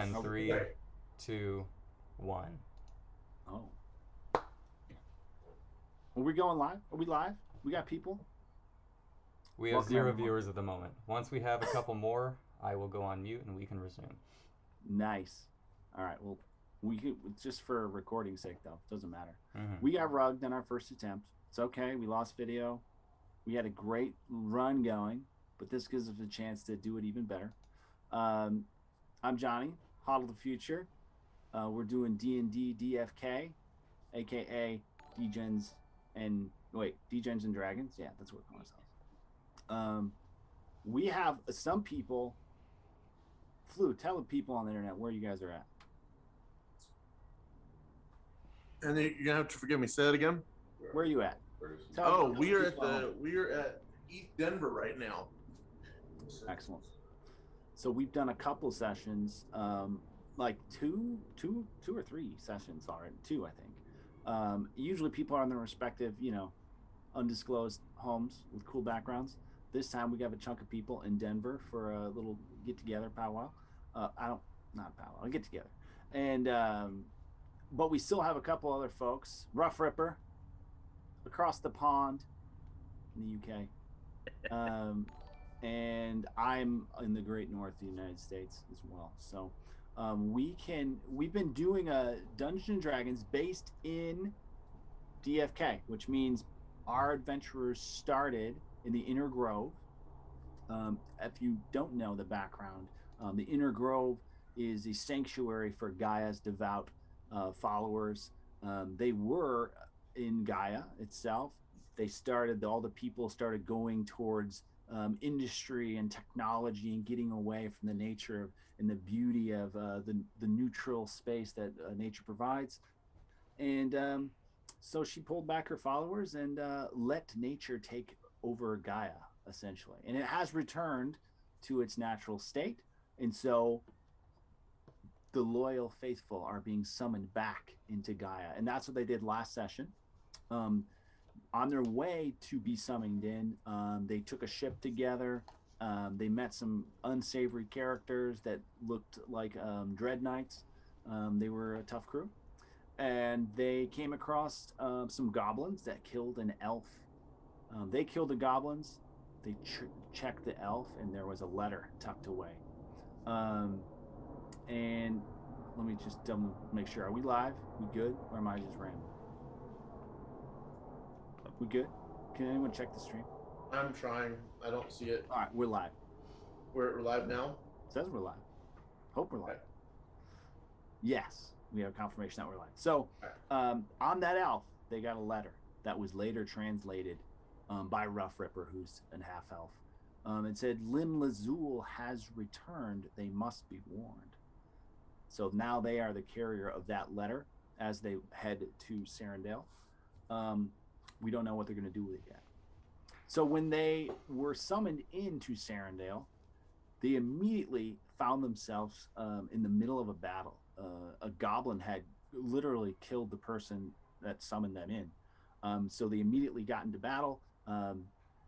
And Oh, 3, okay. 2, 1. Oh. Are we going live? Are we live? We got people? We have Welcome, 0 everyone. viewers at the moment. Once we have a couple more, I will go on mute and we can resume. Nice. All right. Well, it's just for recording sake, though. Doesn't matter. Mm-hmm. We got rugged on our first attempt. It's okay. We lost video. We had a great run going, but this gives us a chance to do it even better. I'm Johnny, Hodl of the Future. We're doing D&D DFK, aka Degens and Dragons. Yeah, that's what we're calling ourselves. We have some people. Flu, tell the people on the internet where you guys are at. And you're gonna have to forgive me. Say that again. Where are you at? We are at East Denver right now. Excellent. So we've done a couple sessions, like two or three sessions already. 2, I think. Usually people are in their respective, undisclosed homes with cool backgrounds. This time we got a chunk of people in Denver for a little get together powwow. Not powwow, a get together. And but we still have a couple other folks. Rough Ripper across the pond in the UK. And I'm in the Great North of the United States as well. So we've been doing a Dungeons and Dragons based in DFK, which means our adventurers started in the Inner Grove. If you don't know the background, the Inner Grove is a sanctuary for Gaia's devout followers. They were in Gaia itself. All the people started going towards industry and technology and getting away from the nature and the beauty of the neutral space that nature provides. And so she pulled back her followers and let nature take over Gaia, essentially. And it has returned to its natural state. And so the loyal faithful are being summoned back into Gaia. And that's what they did last session. On their way to be summoned in, they took a ship together. They met some unsavory characters that looked like Dread Knights. They were a tough crew. And they came across some goblins that killed an elf. They killed the goblins. They checked the elf, and there was a letter tucked away. And let me just make sure. Are we live? We good? Or am I just rambling? We good? Can anyone check the stream? I'm trying. I don't see it. All right, we're live. We're live now? It says we're live. Hope we're live. Okay. Yes, we have confirmation that we're live. So on that elf, they got a letter that was later translated by Rough Ripper, who's an half-elf. It said, Lim Lazul has returned. They must be warned. So now they are the carrier of that letter as they head to Serendale. We don't know what they're going to do with it yet. So when they were summoned into Serendale, they immediately found themselves in the middle of a battle. A goblin had literally killed the person that summoned them in. So they immediately got into battle.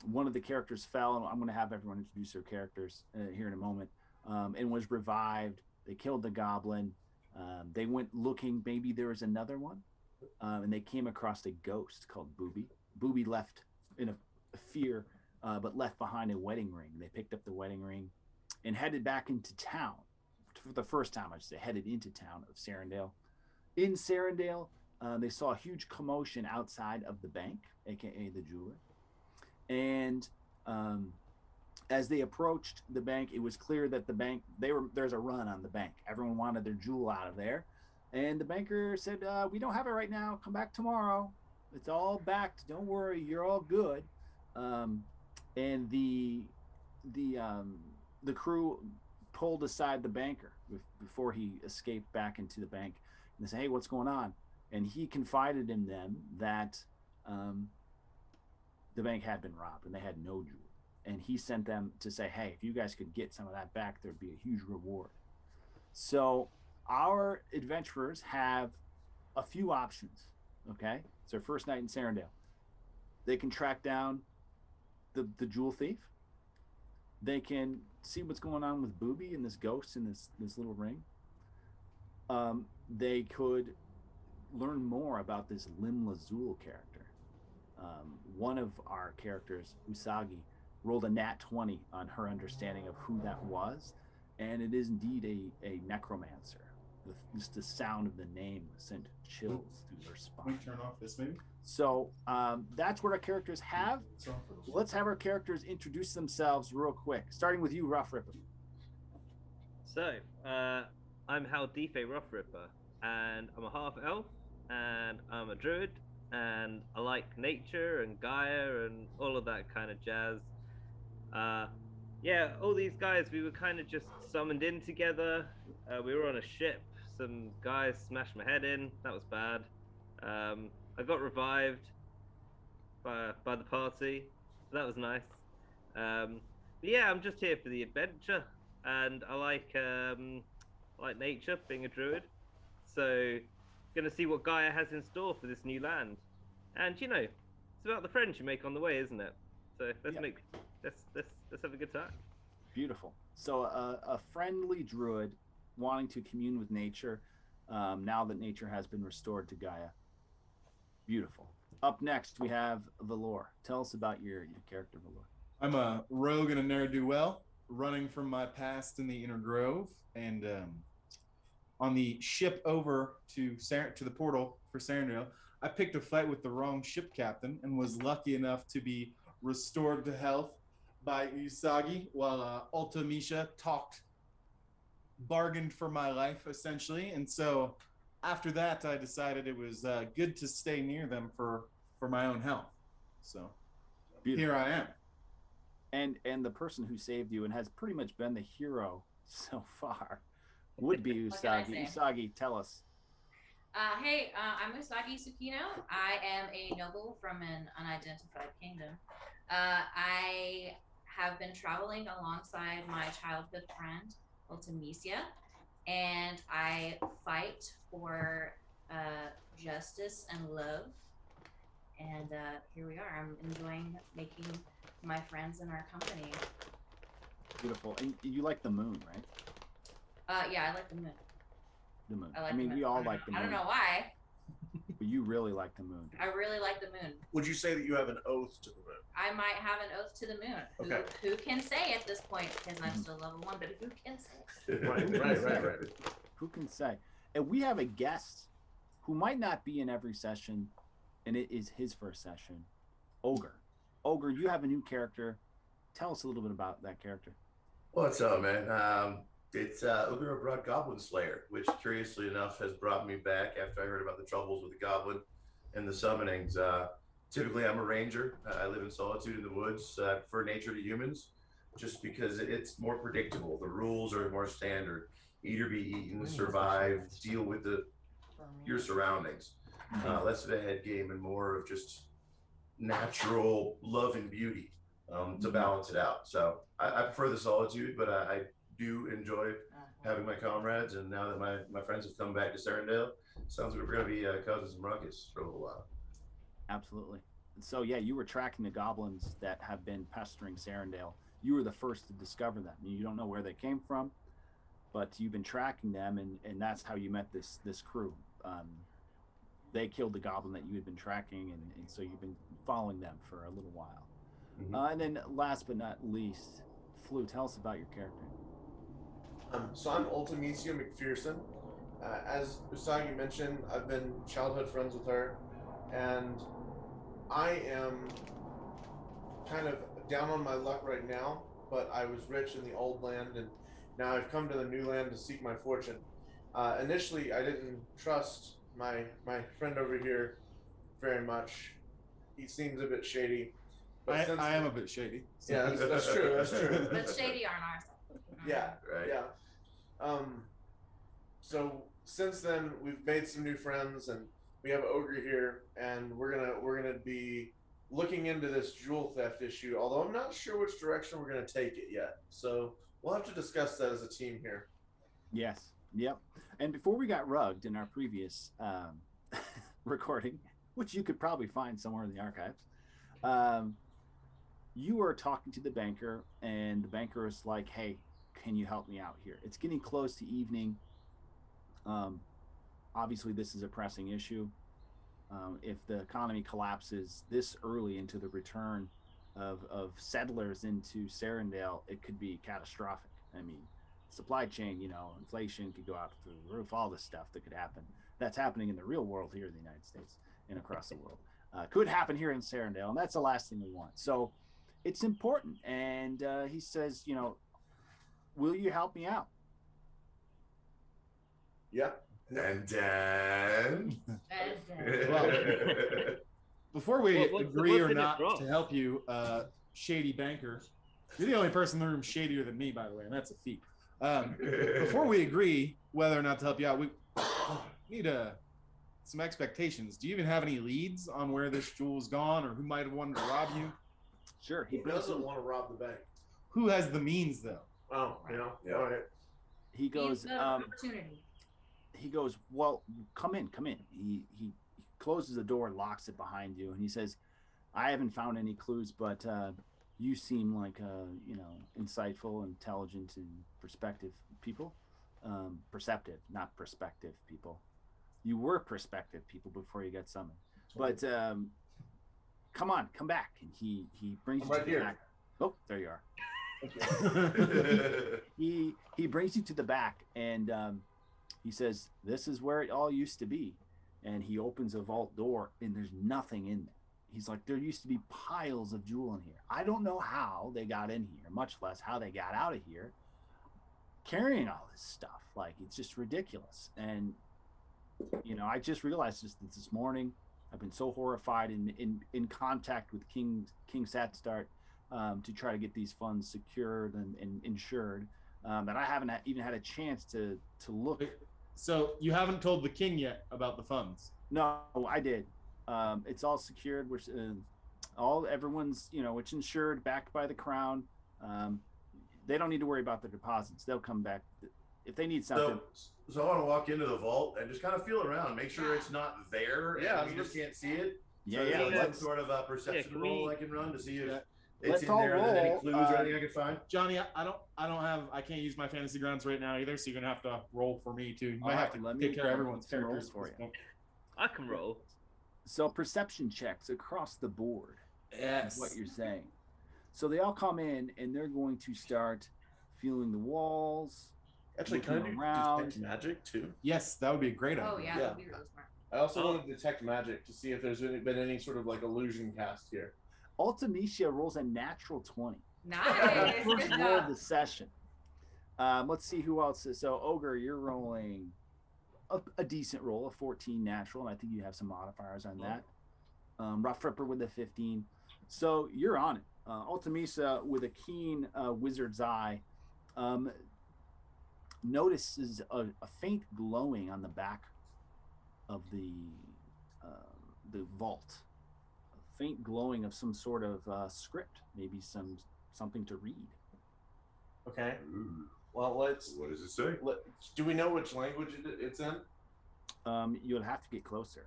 One of the characters fell, and I'm going to have everyone introduce their characters here in a moment, and was revived. They killed the goblin. They went looking, maybe there was another one. And they came across a ghost called Booby. Booby left in a fear, but left behind a wedding ring. They picked up the wedding ring and headed back into town. For the first time, I should say, headed into town of Serendale. In Serendale, they saw a huge commotion outside of the bank, aka the jeweler. And as they approached the bank, it was clear that the bank, there's a run on the bank. Everyone wanted their jewel out of there. And the banker said, we don't have it right now. Come back tomorrow. It's all backed. Don't worry. You're all good. And the crew pulled aside the banker before he escaped back into the bank. And they said, hey, what's going on? And he confided in them that the bank had been robbed and they had no jewel. And he sent them to say, hey, if you guys could get some of that back, there'd be a huge reward. So our adventurers have a few options, okay? It's their first night in Serendale. They can track down the jewel thief. They can see what's going on with Booby and this ghost in this little ring. they could learn more about this Lim Lazul character. One of our characters, Usagi, rolled a nat 20 on her understanding of who that was, and it is indeed a necromancer. Just the sound of the name sent chills through her spine. Can we turn off this maybe? So that's what our characters have. Let's have our characters introduce themselves real quick, starting with you, Rough Ripper. So, I'm Haldife Rough Ripper, and I'm a half elf, and I'm a druid, and I like nature and Gaia and all of that kind of jazz. Yeah, all these guys, we were kind of just summoned in together. We were on a ship. Some guys smashed my head in. That was bad. I got revived by the party. So that was nice. But yeah, I'm just here for the adventure, and I like nature, being a druid. So, gonna see what Gaia has in store for this new land. And you know, it's about the friends you make on the way, isn't it? So let's have a good time. Beautiful. So a friendly druid wanting to commune with nature now that nature has been restored to Gaia. Beautiful. Up next, we have Velour. Tell us about your character, Velour. I'm a rogue and a ne'er-do-well, running from my past in the Inner Grove, and on the ship over to the portal for Serendale, I picked a fight with the wrong ship captain and was lucky enough to be restored to health by Usagi while Ultimecea bargained for my life, essentially. And so after that, I decided it was good to stay near them for my own health. So Beautiful. Here I am. And the person who saved you and has pretty much been the hero so far would be Usagi. Usagi, tell us. Hey, I'm Usagi Tsukino. I am a noble from an unidentified kingdom. I have been traveling alongside my childhood friend, Ultimecea, and I fight for justice and love. And here we are. I'm enjoying making my friends in our company. Beautiful. And you like the moon, right? Yeah, I like the moon. The moon. I mean, we all like the moon. I don't know why. But you really like the moon. I really like the moon. Would you say that you have an oath to the moon? I might have an oath to the moon. Okay. Who can say at this point, because I'm still level 1, but who can say? Right. Who can say? And we have a guest who might not be in every session, and it is his first session, Ogre. Ogre, you have a new character. Tell us a little bit about that character. What's up, man? It's Ogre brought Goblin Slayer, which curiously enough has brought me back after I heard about the troubles with the Goblin and the summonings. Typically, I'm a ranger. I live in solitude in the woods. I prefer nature to humans, just because it's more predictable. The rules are more standard. Eat or be eaten, survive, deal with your surroundings. Less of a head game and more of just natural love and beauty to balance it out. So I prefer the solitude, but I do enjoy having my comrades, and now that my friends have come back to Serendale, sounds like we're going to be causing some ruckus for a little while. Absolutely. So yeah, you were tracking the goblins that have been pestering Serendale. You were the first to discover them. You don't know where they came from, but you've been tracking them, and that's how you met this crew. They killed the goblin that you had been tracking, and so you've been following them for a little while. Mm-hmm. And then last but not least, Flu, tell us about your character. So I'm Ultimecea McPherson. As Usagi mentioned, I've been childhood friends with her, and I am kind of down on my luck right now, but I was rich in the old land, and now I've come to the new land to seek my fortune. Initially, I didn't trust my friend over here very much. He seems a bit shady. But I am a bit shady. So. Yeah, that's true. That's true. But shady on our side. Yeah, right. Yeah. So since then, we've made some new friends, and we have Ogre here, and we're gonna be looking into this jewel theft issue. Although I'm not sure which direction we're gonna take it yet. So we'll have to discuss that as a team here. Yes. Yep. And before we got rugged in our previous recording, which you could probably find somewhere in the archives, you were talking to the banker, and the banker is like, hey, can you help me out here? It's getting close to evening. Obviously, this is a pressing issue. If the economy collapses this early into the return of settlers into Serendale, it could be catastrophic. I mean, supply chain, inflation could go out through the roof, all this stuff that could happen. That's happening in the real world here in the United States and across the world. Could happen here in Serendale, and that's the last thing we want. So it's important. And he says, will you help me out? Yeah. And then. Well, before we agree or in it not wrong? to help you, shady banker, you're the only person in the room shadier than me, by the way, and that's a feat. Before we agree whether or not to help you out, we need some expectations. Do you even have any leads on where this jewel's gone or who might have wanted to rob you? Sure. He doesn't want to rob the bank. Who has the means, though? Oh, Yeah. All right. He goes, opportunity. he goes, well, come in. He closes the door and locks it behind you, and he says, I haven't found any clues, but you seem like insightful, intelligent, and perspective people. Perceptive, not perspective people. You were perspective people before you got summoned. But come back. And he brings you right to the here. back. Oh, there you are. He brings you to the back, and he says, this is where it all used to be. And he opens a vault door, and there's nothing in there. He's like, there used to be piles of jewel in here. I don't know how they got in here, much less how they got out of here carrying all this stuff. Like, it's just ridiculous. And I just realized this morning. I've been so horrified in contact with King Satstart to try to get these funds secured and insured that I haven't even had a chance to look. So you haven't told the king yet about the funds? No, I did. It's all secured. Everyone's it's insured, backed by the crown. They don't need to worry about their deposits. They'll come back if they need something. So I want to walk into the vault and just kind of feel around, make sure it's not there. Yeah, and we just can't see it. Yeah, So yeah. there's some sort of a perception roll I can run to see if it's Let's in all there. Are there any roll, clues or anything I can find? Johnny, I can't use my fantasy grounds right now either, so you're gonna have to roll for me too. You might All have right, to let me take care of everyone's some rolls characters for you. I can roll. So perception checks across the board. Yes. Is what you're saying. So they all come in and they're going to start feeling the walls. Actually, can I looking do around. detect magic too? Yes, that would be a great idea. Oh yeah, Yeah. that'd be really smart. I also want to detect magic to see if there's been any sort of like illusion cast here. Ultimecea rolls a natural 20. Nice. First Good roll of job. the session. Let's see who else is. So Ogre, you're rolling a decent roll, a 14 natural, and I think you have some modifiers on that. Rough Ripper with a 15. So you're on it. Ultimecea with a keen wizard's eye notices a faint glowing on the back of the vault. A faint glowing of some sort of script, maybe something to read. Okay. Ooh. Well, What does it say? do we know which language it's in? You'll have to get closer.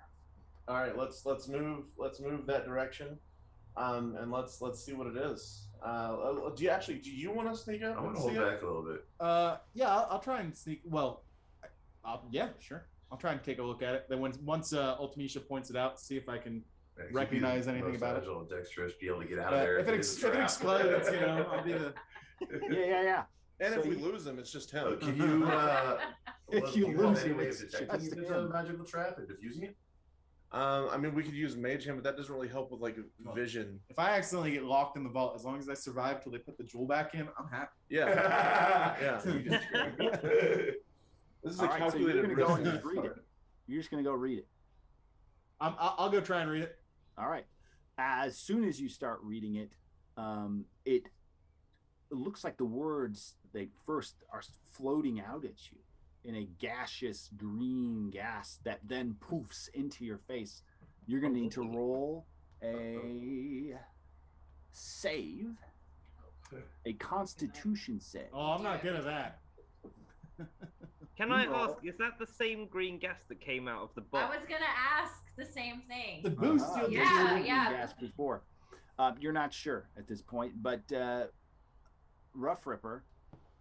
All right, let's move that direction, and let's see what it is. Do you want to sneak up? I'm and gonna hold see it? back a little bit. Yeah, I'll try and sneak. Well, yeah, sure. I'll try and take a look at it. Then once Ultimecea points it out, see if I can Actually, recognize be the anything most about it. agile and dexterous, be able to get out of there. If it explodes, I'll be the. Yeah. And So if we you- lose him, it's just him. Can you? If you do lose have any him, way of it's detecting just if it's him. a magical trap and diffusing it? I mean, we could use Mage Hand, but that doesn't really help with like vision. If I accidentally get locked in the vault, as long as I survive till they put the jewel back in, I'm happy. Yeah. Yeah. You just This is All a right, so calculated you're gonna go risk. and read it. You're just gonna go read it. I'll go try and read it. All right. As soon as you start reading it, it looks like the words they first are floating out at you in a gaseous green gas that then poofs into your face. You're going to need to roll a save, a Constitution save. Oh, I'm not good at that. Can I ask, is that the same green gas that came out of the I box? was gonna ask the same thing. The boost Uh-huh. you'll You're Yeah, rolling yeah. gas before. You're not sure at this point, but Rough Ripper,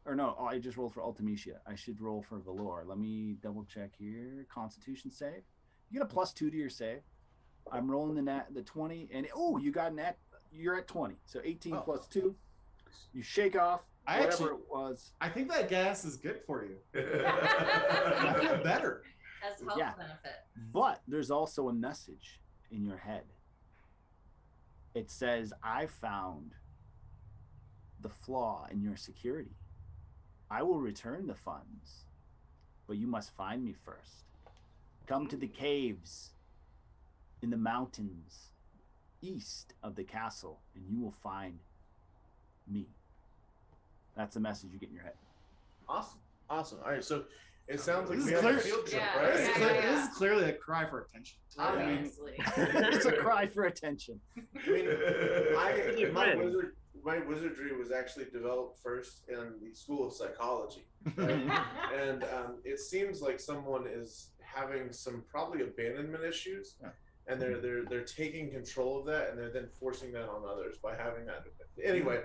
Or no, I just rolled for Ultimecea. I should roll for Velour. Let me double check here. Constitution save. You get a +2 to your save. I'm rolling the 20, and you got you're at 20. So 18 plus 2. You shake off whatever it was. I think that gas is good for you. I feel better. As health benefit. But there's also a message in your head. It says, I found the flaw in your security. I will return the funds, but you must find me first. Come to the caves in the mountains east of the castle, and you will find me. That's the message you get in your head. Awesome. All right, so it sounds like This we is have a clear. field trip, Yeah, right? This is clearly a cry for attention. Obviously. It's a cry for attention. I mean, my wizardry was actually developed first in the School of Psychology, right? And it seems like someone is having some probably abandonment issues, and they're taking control of that, and they're then forcing that on others by having that. Anyway,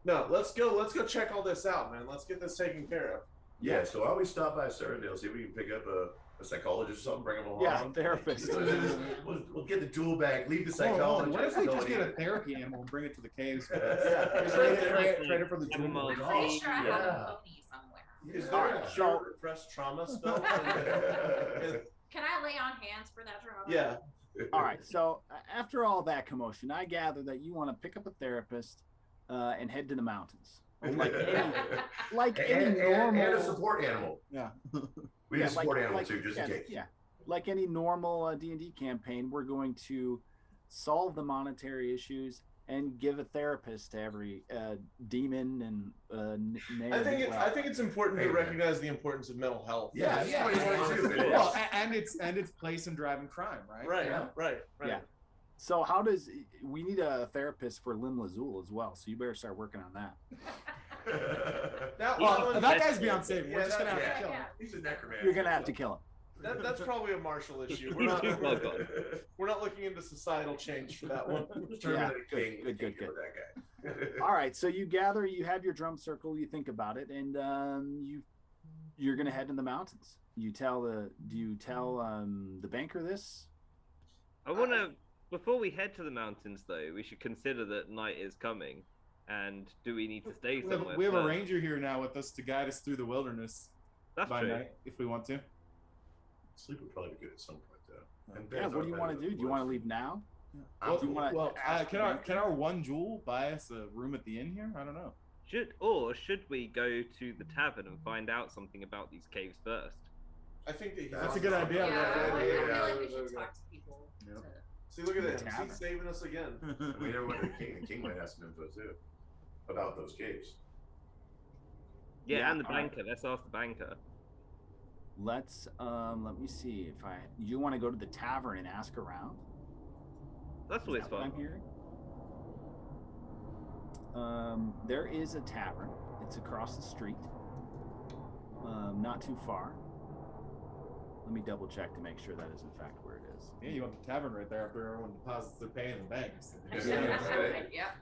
let's go check all this out, man. Let's get this taken care of. Yeah, so I always stop by Serendale, see if we can pick up a psychologist or something, bring him along. Yeah, therapist. We'll get the jewel back, leave the Hold on, psychologist. what if we just get a therapy animal and bring it to the caves? Trade it for the Animal jewel. I'm pretty sure I have a pony somewhere. Is there a cure repressed trauma spell? Can I lay on hands for that trauma? Yeah. All right. So after all that commotion, I gather that you want to pick up a therapist and head to the mountains. Like any normal and a support animal. Yeah. We need a support animal too, just in case. Yeah. Like any normal D&D campaign, we're going to solve the monetary issues and give a therapist to every demon and I think it's important to recognize the importance of mental health. Yeah. Well, and its place in driving crime, right? Right. Yeah. So we need a therapist for Lim Lazul as well, so you better start working on that. That guy's beyond saving. We're just gonna have to kill him. He's a necromancer. You're gonna have to kill him. That's probably a martial issue. We're not looking into societal change for that one. Yeah, good. All right, so you have your drum circle, you think about it, and you're gonna head in the mountains. Do you tell the banker this? I want to. Before we head to the mountains, though, we should consider that night is coming, and do we need to stay somewhere? We have a ranger here now with us to guide us through the wilderness. That's by true. night, if we want to. Sleep would probably be good at some point, though. And Yeah. What do you want to do? Do you want to leave now? Can our one jewel buy us a room at the inn here? I don't know. Should we go to the tavern and find out something about these caves first? I think that's a good idea. I feel like we should talk to people. Yep. See, look at that. He's saving us again. We never went to the king. The king might have some info too about those caves. Yeah, and the banker. Right. Let's ask the banker. Let me see if you want to go to the tavern and ask around. That's always fun. I'm hearing. There is a tavern. It's across the street. Not too far. Let me double check to make sure that is in fact where it is. Yeah, you want the tavern right there after everyone deposits their pay in the bank. Yeah.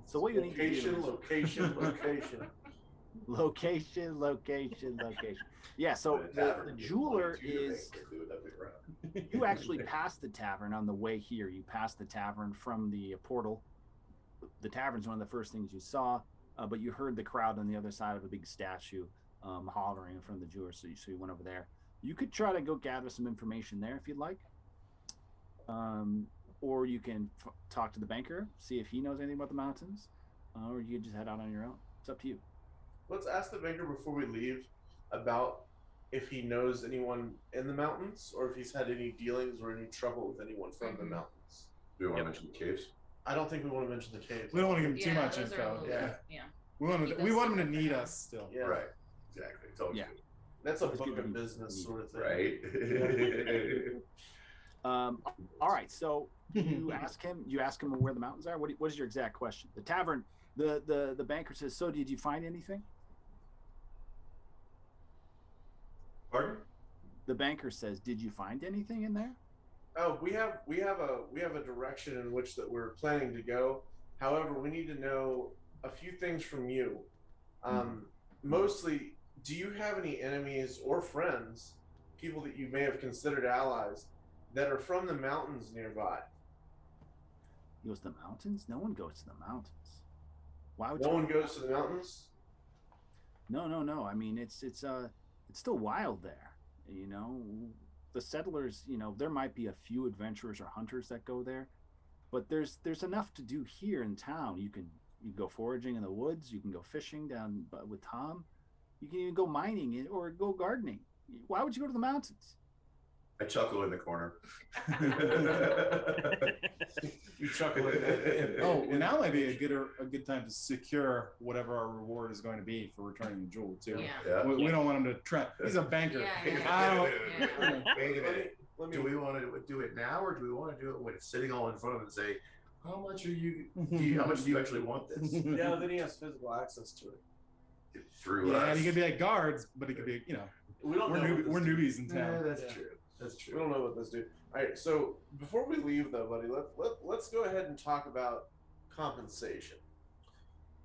So what you need to do location. Yeah, so the jeweler is you actually passed the tavern on the way here. You passed the tavern from the portal. The tavern's one of the first things you saw, but you heard the crowd on the other side of a big statue hollering in front of the jeweler, so you went over there. You could try to go gather some information there if you'd like. Or you can talk to the banker, see if he knows anything about the mountains, or you could just head out on your own. It's up to you. Let's ask the banker before we leave about if he knows anyone in the mountains or if he's had any dealings or any trouble with anyone from the mountains. Do we want to mention the caves? I don't think we want to mention the caves. We don't want to give him too much info. Yeah. We want him to need us still. Yeah. Right. Exactly. It's always good. That's a book of business sort of thing. Right. All right. So you ask him where the mountains are. What is your exact question? The tavern, the banker says, so did you find anything? Pardon? The banker says, did you find anything in there? Oh, we have a direction in which that we're planning to go. However, we need to know a few things from you. mostly, do you have any enemies or friends, people that you may have considered allies, that are from the mountains nearby? He goes to the mountains? No one goes to the mountains. Why would No you? one goes to the mountains? No. I mean, it's still wild there. The settlers. There might be a few adventurers or hunters that go there, but there's enough to do here in town. You can go foraging in the woods. You can go fishing down with Tom. You can even go mining or go gardening. Why would you go to the mountains? I chuckle in the corner. You chuckle. Now might be a good time to secure whatever our reward is going to be for returning the jewel too. Yeah. We don't want him to try. He's a banker. Yeah. Wait a minute. Do we want to do it now, or do we want to do it when it's sitting all in front of him and say, how much do you actually want this? Yeah, then he has physical access to it. Through us. And he could be like guards, but it could be, We don't know. we're newbies in Yeah, town. that's Yeah. true. That's true. We don't know what this do. All right, so before we leave, though, buddy, let's go ahead and talk about compensation.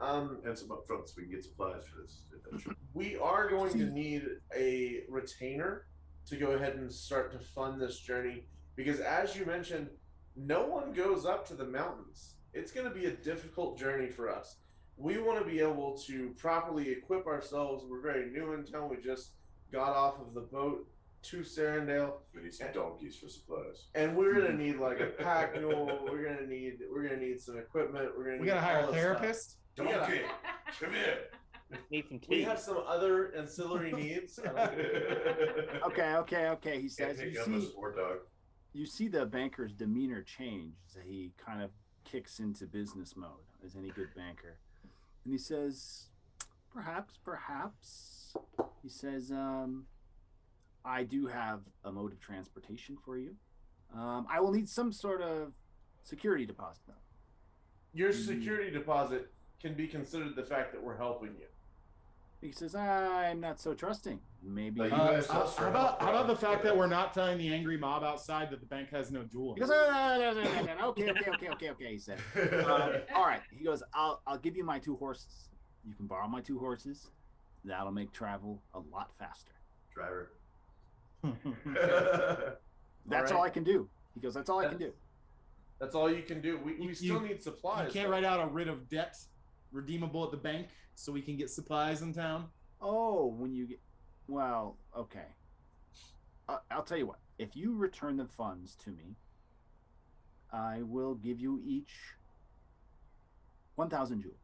And some upfront so we can get supplies for this adventure. We are going to need a retainer to go ahead and start to fund this journey because, as you mentioned, no one goes up to the mountains. It's going to be a difficult journey for us. We want to be able to properly equip ourselves. We're very new in town. We just got off of the boat to Serendale. We need some donkeys for supplies. And we're gonna need like a pack mule. We're gonna need some equipment. We gotta hire a all this therapist. We gotta- Donkey, come here. Need some tea. We have some other ancillary needs. Okay. He says, Pick up a sport dog. you see the banker's demeanor change as he kind of kicks into business mode, as any good banker. And he says, perhaps. He says, I do have a mode of transportation for you. I will need some sort of security deposit, though. Your security deposit can be considered the fact that we're helping you. He says, I'm not so trusting. Maybe. But you guys How us for about help, the fact that we're not telling the angry mob outside that the bank has no jewel? He goes, okay. He said, all right. He goes, I'll give you my 2 horses. You can borrow my 2 horses. That'll make travel a lot faster. Driver. That's all I can do. He goes, that's all I can do. That's all you can do. We still need supplies. You can't write out a writ of debt redeemable at the bank so we can get supplies in town. Oh, when you get, well, okay. I'll tell you what. If you return the funds to me, I will give you each 1,000 jewels.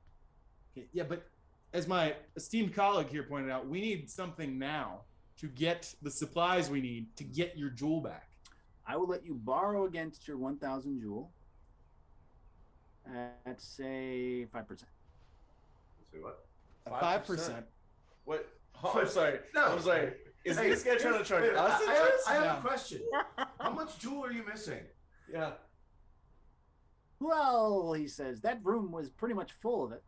Okay, yeah, but as my esteemed colleague here pointed out, we need something now to get the supplies we need to get your jewel back. I will let you borrow against your 1,000 jewel at, say, 5%. Say what? 5%. What? Oh, I'm sorry. No. I'm sorry. Is Hey, this guy trying to charge Wait, us interest? I have Yeah. a question. How much jewel are you missing? Yeah. Well, he says, that room was pretty much full of it.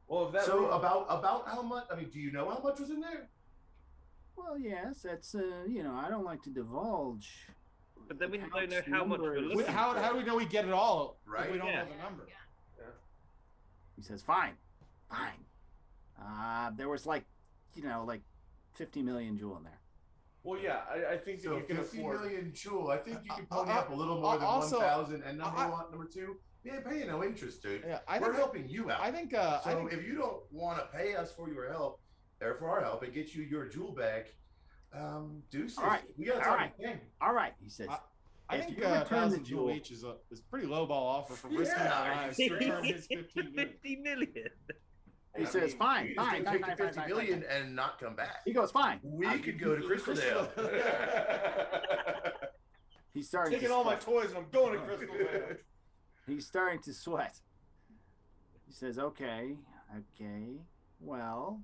Well, if that So about how much? I mean, do you know how much was in there? Well, yes, that's, I don't like to divulge. But then we the don't know count's how much we're numbers. looking How do we know we get it all Right. if we don't Yeah. know the number? He says, fine. There was like 50 million jewel in there. Well, yeah, I think that So you can 50 afford. million jewel. I think you can pony up a little more than also, 1,000. And number 2, we ain't paying no interest, dude. Yeah, We're helping you out. I think. So if you don't want to pay us for your help, or for our help, and get you your jewel back, deuces. All right. We got to All talk right. to King. All right, he says. I If think you return the 1,000 jewel jewel- each is a pretty low ball offer for risking Yeah. our lives to return his 15 million. 50 million. He I says, mean, fine, you just fine, gonna fine, take fine, the 50 fine, million fine. and not come back. He goes, fine. We I'll could give go to you Crystal Dale. He's starting Taking to all my sweat. toys and I'm going to Crystal Vale. He's starting to sweat. He says, okay. Well,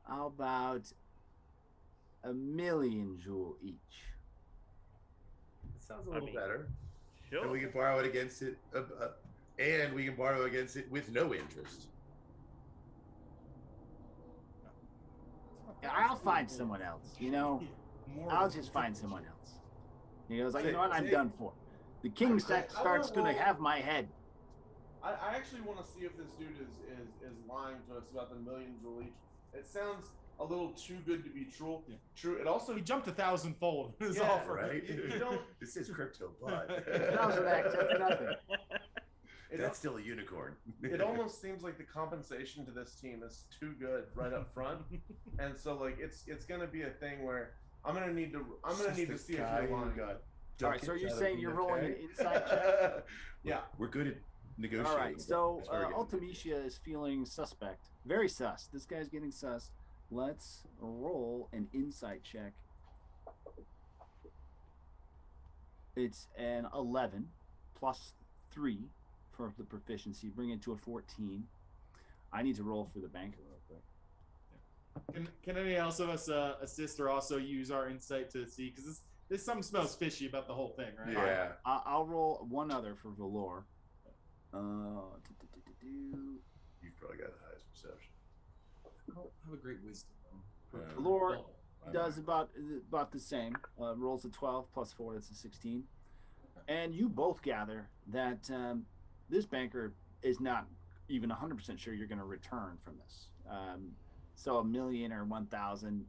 how about 1 million jewel each? Sounds a little better. Sure. And we can borrow it against it, with no interest. I'll find someone else, I'll just find someone else. He goes, you know what? I'm done for. The king starts going to have my head. I actually want to see if this dude is lying to us about the 1 million jewel each. It sounds a little too good to be true. Yeah. True. It also He jumped 1,000-fold. Is Yeah, all for Right? You don't- This is crypto blood. 1,000x, that's nothing. That's still a unicorn. It almost seems like the compensation to this team is too good right up front, and so like it's gonna be a thing where I'm gonna need to see if you're lying. All right, so you're saying you're rolling an insight check? Yeah. We're good at negotiating. All right, so That's where we're getting. Ultimecea is feeling suspect. Very sus. This guy's getting sus. Let's roll an insight check. It's an 11 plus 3 for the proficiency, bring it to a 14. I need to roll for the banker real quick. Can any else of us assist or also use our insight to see? Because this something smells fishy about the whole thing, right? Yeah. I'll roll one other for Velour. You've probably got the highest perception. I don't have a great wisdom though. Velour I does about the same. Rolls a 12 plus 4, that's a 16. And you both gather that this banker is not even 100% sure you're going to return from this. So 1,000,000 or 1,000,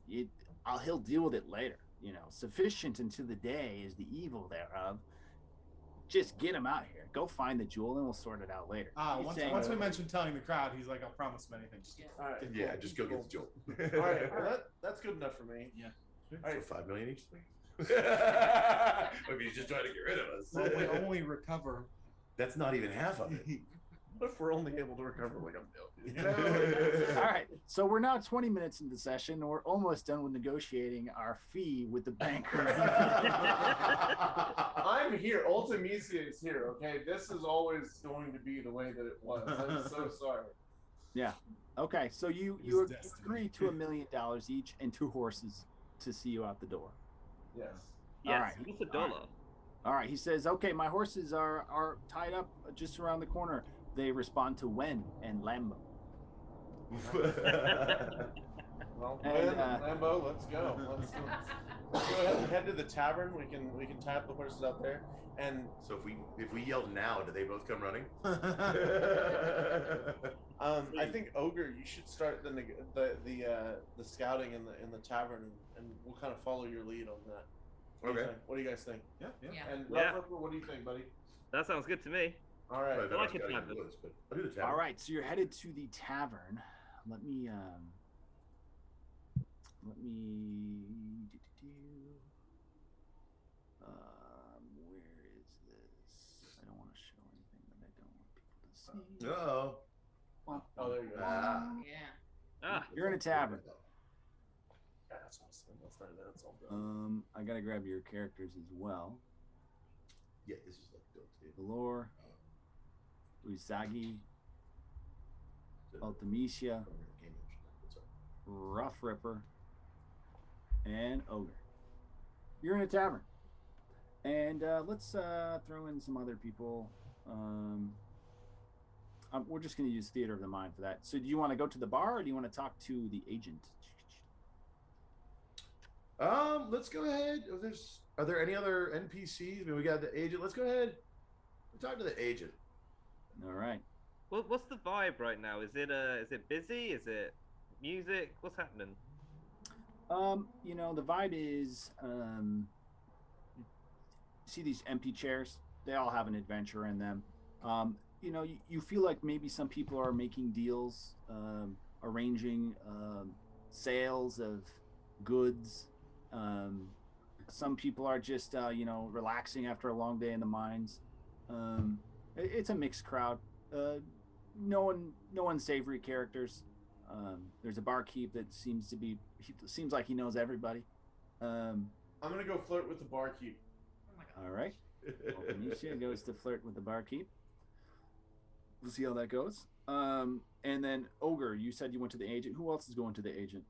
he'll deal with it later. You know, sufficient unto the day is the evil thereof. Just get him out here. Go find the jewel, and we'll sort it out later. Once we mentioned telling the crowd, he's like, I'll promise him anything. Just All right. Yeah, just go get the jewel. All right. Well, that's good enough for me. Yeah. All right. For 5 million each. Maybe he's just trying to get rid of us. Well, we only recover. That's not even half of it. What if we're only able to recover like $1 million? All right. So we're now 20 minutes into the session, and we're almost done with negotiating our fee with the banker. I'm here. Ultimecea is here. Okay, this is always going to be the way that it was. I'm so sorry. Yeah. Okay. So you destiny. agree to $1 million each and 2 horses to see you out the door. Yes. Yes, All right. what's a dollar? All right. He says, "Okay, my horses are tied up just around the corner." They respond to when and Lambo. Well, And, Ben and Lambo, let's go. Let's go ahead and head to the tavern. We can tie up the horses out there. And So if we yelled now, do they both come running? I think Ogre, you should start the scouting in the tavern, and we'll kind of follow your lead on that. Okay. What do you guys think? Yeah. Yeah. And Yeah. Rupper, what do you think, buddy? That sounds good to me. All right. Probably better like off it scouting in the tavern. woods, but I'll do the tavern. All right. So you're headed to the tavern. Let me. Where is this? I don't want to show anything that I don't want people to see. Uh-oh. Oh, there you go. Yeah. Ah, You're in a tavern. Yeah, that's awesome. That's all done. I gotta grab your characters as well. Yeah, this is like built in. Velour, Usagi, Ultimecea, Rough Ripper, and Ogre. You're in a tavern. And let's throw in some other people. We're just going to use Theater of the Mind for that. So do you want to go to the bar, or do you want to talk to the agent? Let's go ahead. Are there any other NPCs? I mean, we got the agent. Let's go ahead and talk to the agent. All right. what's the vibe right now? Is it busy? Is it music? What's happening? You know, the vibe is see these empty chairs? They all have an adventure in them. You know, you feel like maybe some people are making deals, arranging sales of goods. Some people are just, you know, relaxing after a long day in the mines. It's a mixed crowd. No unsavory characters. There's a barkeep that seems like he knows everybody. I'm gonna go flirt with the barkeep. Oh my god. All right. Ultimecea goes to flirt with the barkeep. We'll see how that goes. And then Ogre, you said you went to the agent. Who else is going to the agent?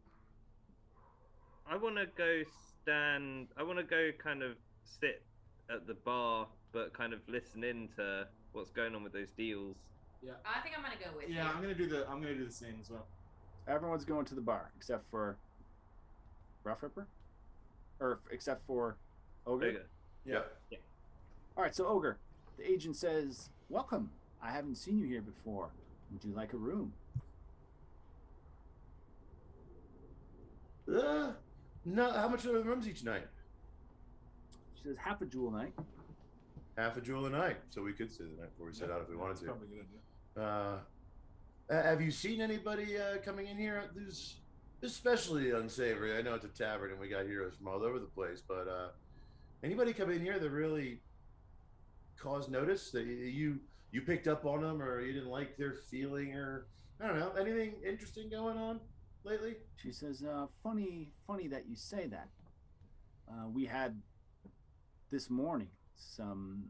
I want to go kind of sit at the bar, but kind of listen in to what's going on with those deals. Yeah. I think I'm gonna go with you. Yeah, I'm gonna do the same as well. Everyone's going to the bar except for Rough Ripper, or except for Ogre. Ogre. Yeah. All right, so Ogre, the agent says, "Welcome. I haven't seen you here before. Would you like a room?" No, how much are the rooms each night? She says half a jewel a night. Half a jewel a night, so we could stay the night before we set out if we wanted That's to. probably a good idea. Have you seen anybody coming in here? There's especially unsavory. I know it's a tavern and we got heroes from all over the place, but anybody come in here that really caused notice that you picked up on them, or you didn't like their feeling, or I don't know, anything interesting going on lately? She says, funny that you say that. We had this morning some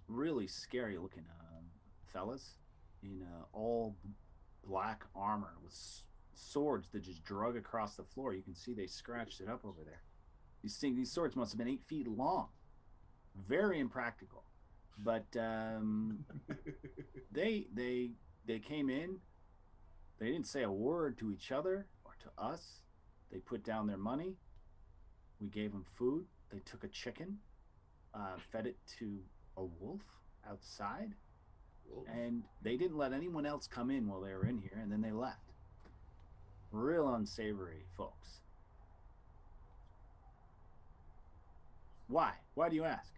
really scary looking fellas in all black armor with swords that just drug across the floor. You can see they scratched it up over there. These swords must have been 8 feet long. Very impractical. But they came in. They didn't say a word to each other or to us. They put down their money. We gave them food. They took a chicken, fed it to a wolf outside, and they didn't let anyone else come in while they were in here, and then they left. Real unsavory folks. Why? Why do you ask?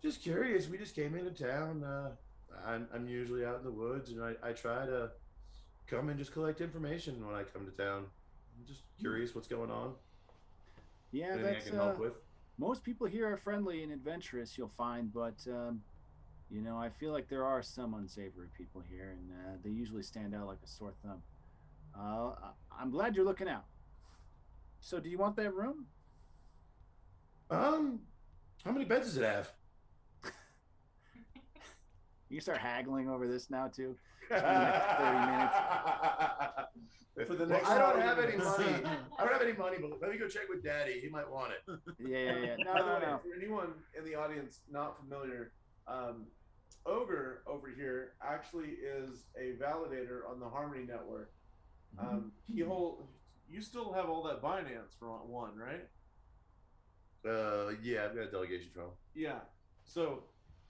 Just curious. We just came into town. I'm usually out in the woods, and I try to come and just collect information when I come to town. I'm just curious what's going on. Yeah, Anything that's I can help with. most people here are friendly and adventurous, you'll find, but you know, I feel like there are some unsavory people here, and they usually stand out like a sore thumb. I'm glad you're looking out. So, do you want that room? How many beds does it have? You can start haggling over this now too. For the next 30 minutes. For the Well, next I don't hour, have you any can money. see. I don't have any money, but let me go check with Daddy. He might want it. Yeah. By the way, No. for anyone in the audience not familiar, Ogre over here actually is a validator on the Harmony network. You still have all that Binance for one, right? Yeah, I've got a delegation from him. Yeah. So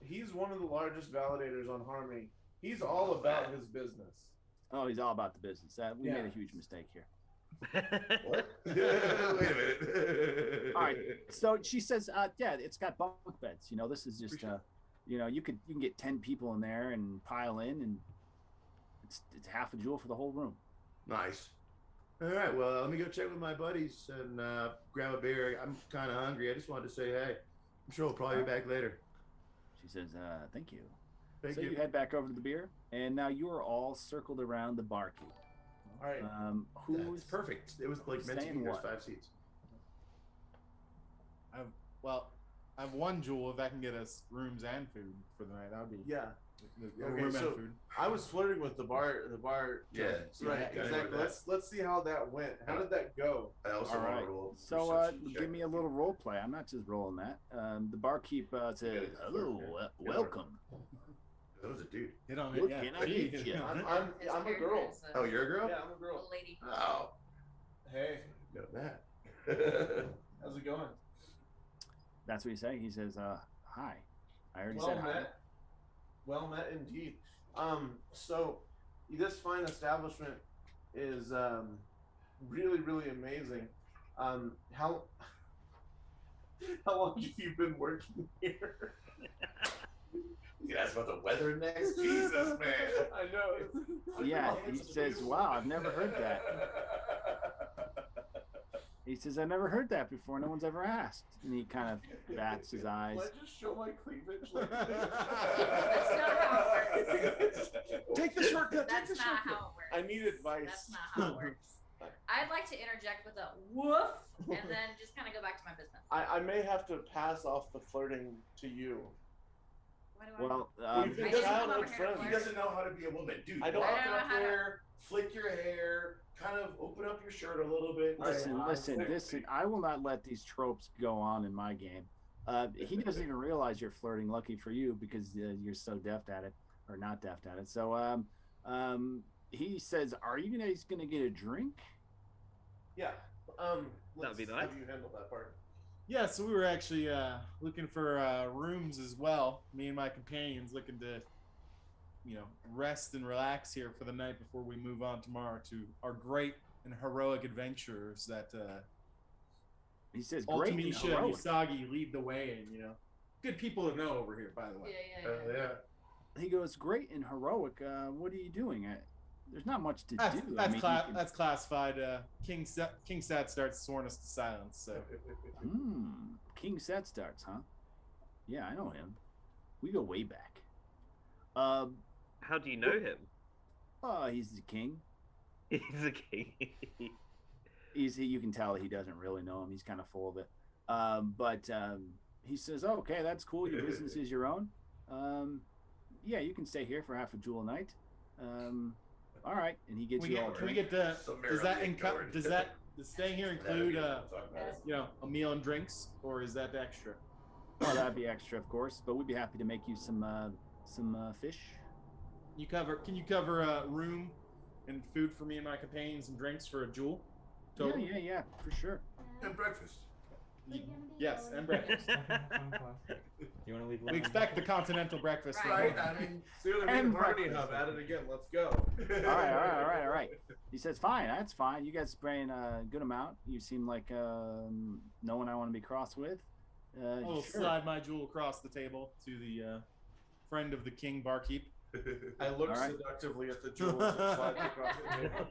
he's one of the largest validators on Harmony. He's all about his business. Oh, he's all about the business. We Yeah. made a huge mistake here. What? Wait a minute. All right. So she says, yeah, it's got bunk beds. You know, this is just, you know, you can get 10 people in there and pile in, and it's half a jewel for the whole room. Nice. All right. Well, let me go check with my buddies and grab a beer. I'm kind of hungry. I just wanted to say hey. I'm sure we'll probably be back later. She says, thank you. Thank So you. you head back over to the beer, and now you are all circled around the barkeep. All right. That's Who's perfect. It was like meant to saying be. There's what? 5 seats. I have 1 jewel. If that can get us rooms and food for the night, that would be Yeah. room and so food. I was flirting with the bar. Yeah. Right. Yeah, Exactly. Let's see how that went. How did that go? I also all want right? to roll. So perception check. give me a little role play. I'm not just rolling that. The barkeep says, "Hello, welcome. That was a dude. Hit on What it. Yeah. can I get you?" I'm a girl. Oh, you're a girl? Yeah, I'm a girl. Old lady. Oh, Hey, know that. how's it going? That's what you say. He says, "Hi." I already Well said hi. met. Well met indeed. So this fine establishment is really amazing. How long have you been working here? You asked about the weather next? Jesus, man. I know. Yeah, he says, "Wow, I've never heard that." He says, "I've never heard that before. No one's ever asked." And he kind of bats his eyes. Will I just show my cleavage? That's not how it works. Take the shortcut. That's take the not shortcut. how it works. I need advice. That's not how it works. I'd like to interject with a woof and then just kind of go back to my business. I may have to pass off the flirting to you. What do I Well, We've been I didn't come childhood over here to friends. He flirt. doesn't know how to be a woman. Dude, I don't- walk I don't know up how to- there, flick your hair, kind of open up your shirt a little bit. and say, listen. I will not let these tropes go on in my game. He doesn't even realize you're flirting. Lucky for you, because you're so deft at it, or not deft at it. So, he says, "Are you guys gonna get a drink?" Yeah. That'd be let's nice. have you handle that part. Yeah, so we were actually looking for rooms as well. Me and my companions looking to, rest and relax here for the night before we move on tomorrow to our great and heroic adventurers that He says, "Great and Ultimecea and heroic." Usagi lead the way, and good people to know over here, by the way. Yeah. He goes, "Great and heroic. What are you doing? There's not much to That's, do. that's, I mean, that's classified. King Sat starts sworn us to silence. So King Set starts, huh? Yeah, I know him. We go way back. How do you know him? He's the king. He's a king. You can tell that he doesn't really know him. He's kind of full of it. But he says, "Oh, okay, that's cool. Your business is your own. Yeah, you can stay here for half a jewel a night. All right." And he gets you all. Can we get the? Does staying here include a meal and drinks, or is that extra? Oh, that'd be extra, of course. But we'd be happy to make you some fish. Can you cover room and food for me and my companions and drinks for a jewel? Total? Yeah, for sure. And breakfast. Yes, and breakfast. You want to leave? We expect the continental breakfast. Right. I mean, soon to be the Harmony Hub. At it again. Let's go. All right. He says, "Fine, that's fine. You guys spraying a good amount. You seem like no one I want to be cross with." I'll slide my jewel across the table to the friend of the king barkeep. I look seductively at the jewels and slide them across the table.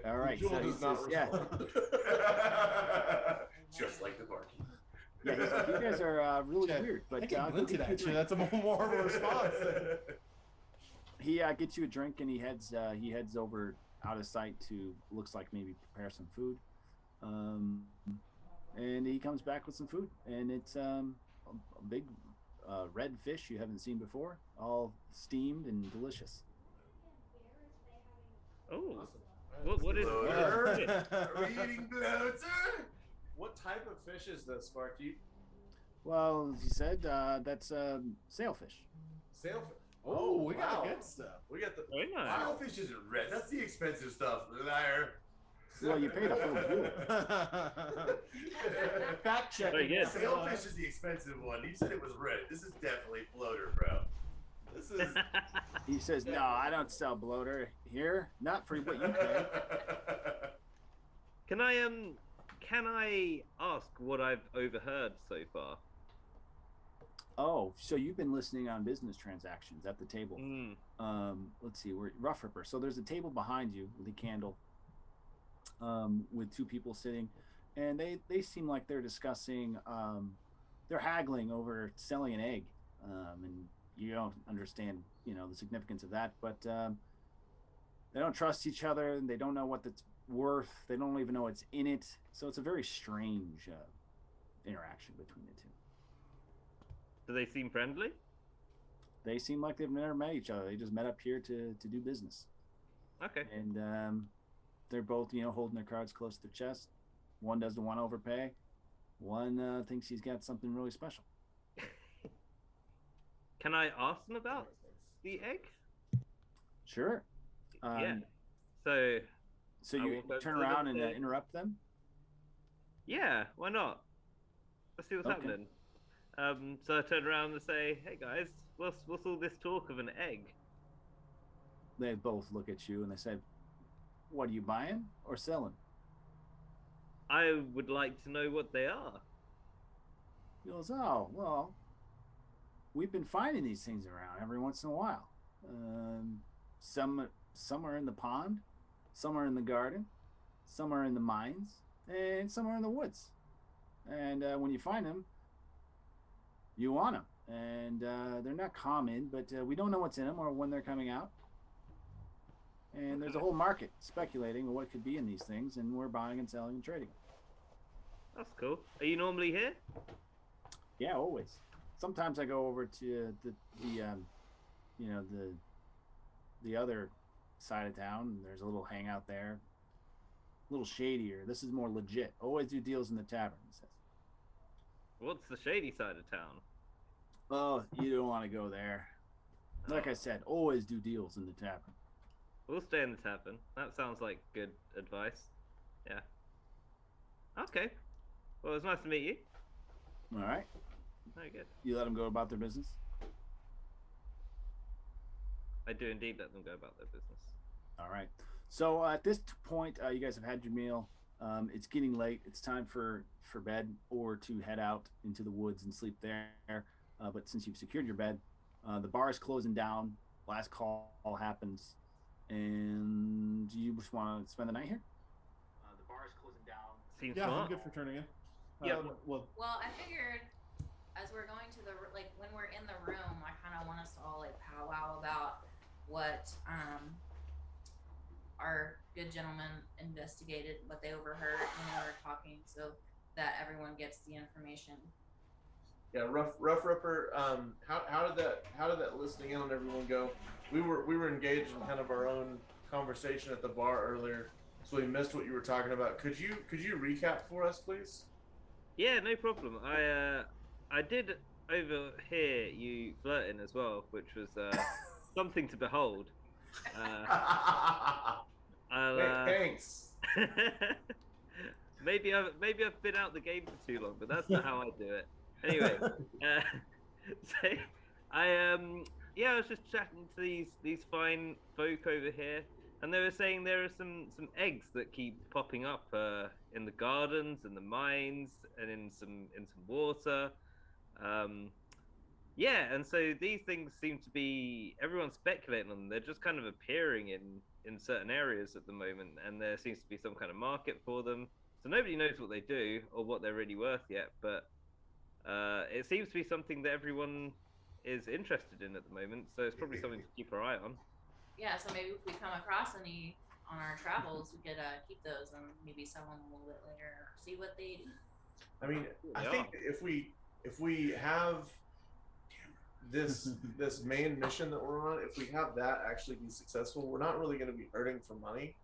All right. The jewel So he does not says, "Yeah, respond. Just like the barkeep. yeah." He's like, "You guys are really weird, but I get I'll glinted get you a at you. drink." That's a more of a response. He gets you a drink and he heads over out of sight to looks like maybe prepare some food, and he comes back with some food, and it's a big red fish you haven't seen before, all steamed and delicious. Oh, what is Bloater? it? Are we eating bloater? What type of fish is this, Barkeep? Well, he said that's sailfish. Sailfish. Oh, we got wow. the good stuff. We got the. Very nice. Sailfish isn't red. That's the expensive stuff, liar. Well, you paid a full jewel. Fact check. Very good. Sailfish is the expensive one. You said it was red. This is definitely floater, bro. This is. He says, "No, I don't sell bloater here. Not for what you pay." Can I ask what I've overheard so far? Oh, so you've been listening on business transactions at the table. Let's see, we're Rough Ripper. So there's a table behind you with a candle, with two people sitting, and they seem like they're discussing, they're haggling over selling an egg, and you don't understand, the significance of that, but they don't trust each other, and they don't know what it's worth. They don't even know what's in it. So it's a very strange interaction between the two. Do they seem friendly? They seem like they've never met each other. They just met up here to do business. Okay. And they're both, holding their cards close to their chest. One doesn't want to overpay. One thinks he's got something really special. Can I ask them about the egg? Sure. Yeah. So you turn around and interrupt them? Yeah, why not? Let's see what's happening. So I turn around and say, "Hey guys, what's all this talk of an egg?" They both look at you and they say, "What are you buying or selling?" I would like to know what they are. He goes, "Oh, well, we've been finding these things around every once in a while. Some are in the pond, some are in the garden, some are in the mines, and some are in the woods. And when you find them, you want them. And they're not common, but we don't know what's in them or when they're coming out. And there's a whole market speculating on what could be in these things, and we're buying and selling and trading." That's cool. Are you normally here? Yeah, always. Sometimes I go over to the other side of town, and there's a little hangout there. A little shadier. This is more legit. Always do deals in the tavern, he says. What's the shady side of town? Oh, you don't want to go there. Like I said, always do deals in the tavern. We'll stay in the tavern. That sounds like good advice. Yeah. Okay. Well, it's nice to meet you. All right. Very good. You let them go about their business? I do indeed let them go about their business. All right. So at this point, you guys have had your meal. It's getting late. It's time for bed or to head out into the woods and sleep there. But since you've secured your bed, the bar is closing down. Last call happens, and you just want to spend the night here. The bar is closing down. Seems Yeah, I'm smart. good for turning in. Yeah. Well, Well, I figured as we're going to the like when we're in the room, I kind of want us to all like powwow about what our good gentlemen investigated, what they overheard when they were talking, so that everyone gets the information. Yeah, rough Ripper. How did that listening in on everyone go? We were engaged in kind of our own conversation at the bar earlier, so we missed what you were talking about. Could you recap for us, please? Yeah, no problem. I did overhear you flirting as well, which was something to behold. Thanks. Maybe I've been out the game for too long, but that's not how I do it. Anyway, so I was just chatting to these fine folk over here, and they were saying there are some eggs that keep popping up in the gardens and the mines and in some water. Yeah, and so these things seem to be, everyone's speculating on them. They're just kind of appearing in certain areas at the moment, and there seems to be some kind of market for them. So nobody knows what they do or what they're really worth yet, but it seems to be something that everyone is interested in at the moment. So it's probably something to keep our eye on. Yeah, so maybe if we come across any on our travels, we could keep those and maybe sell them a little bit later or see what they do. I mean, I think if we have this main mission that we're on, if we have that actually be successful, we're not really going to be hurting for money.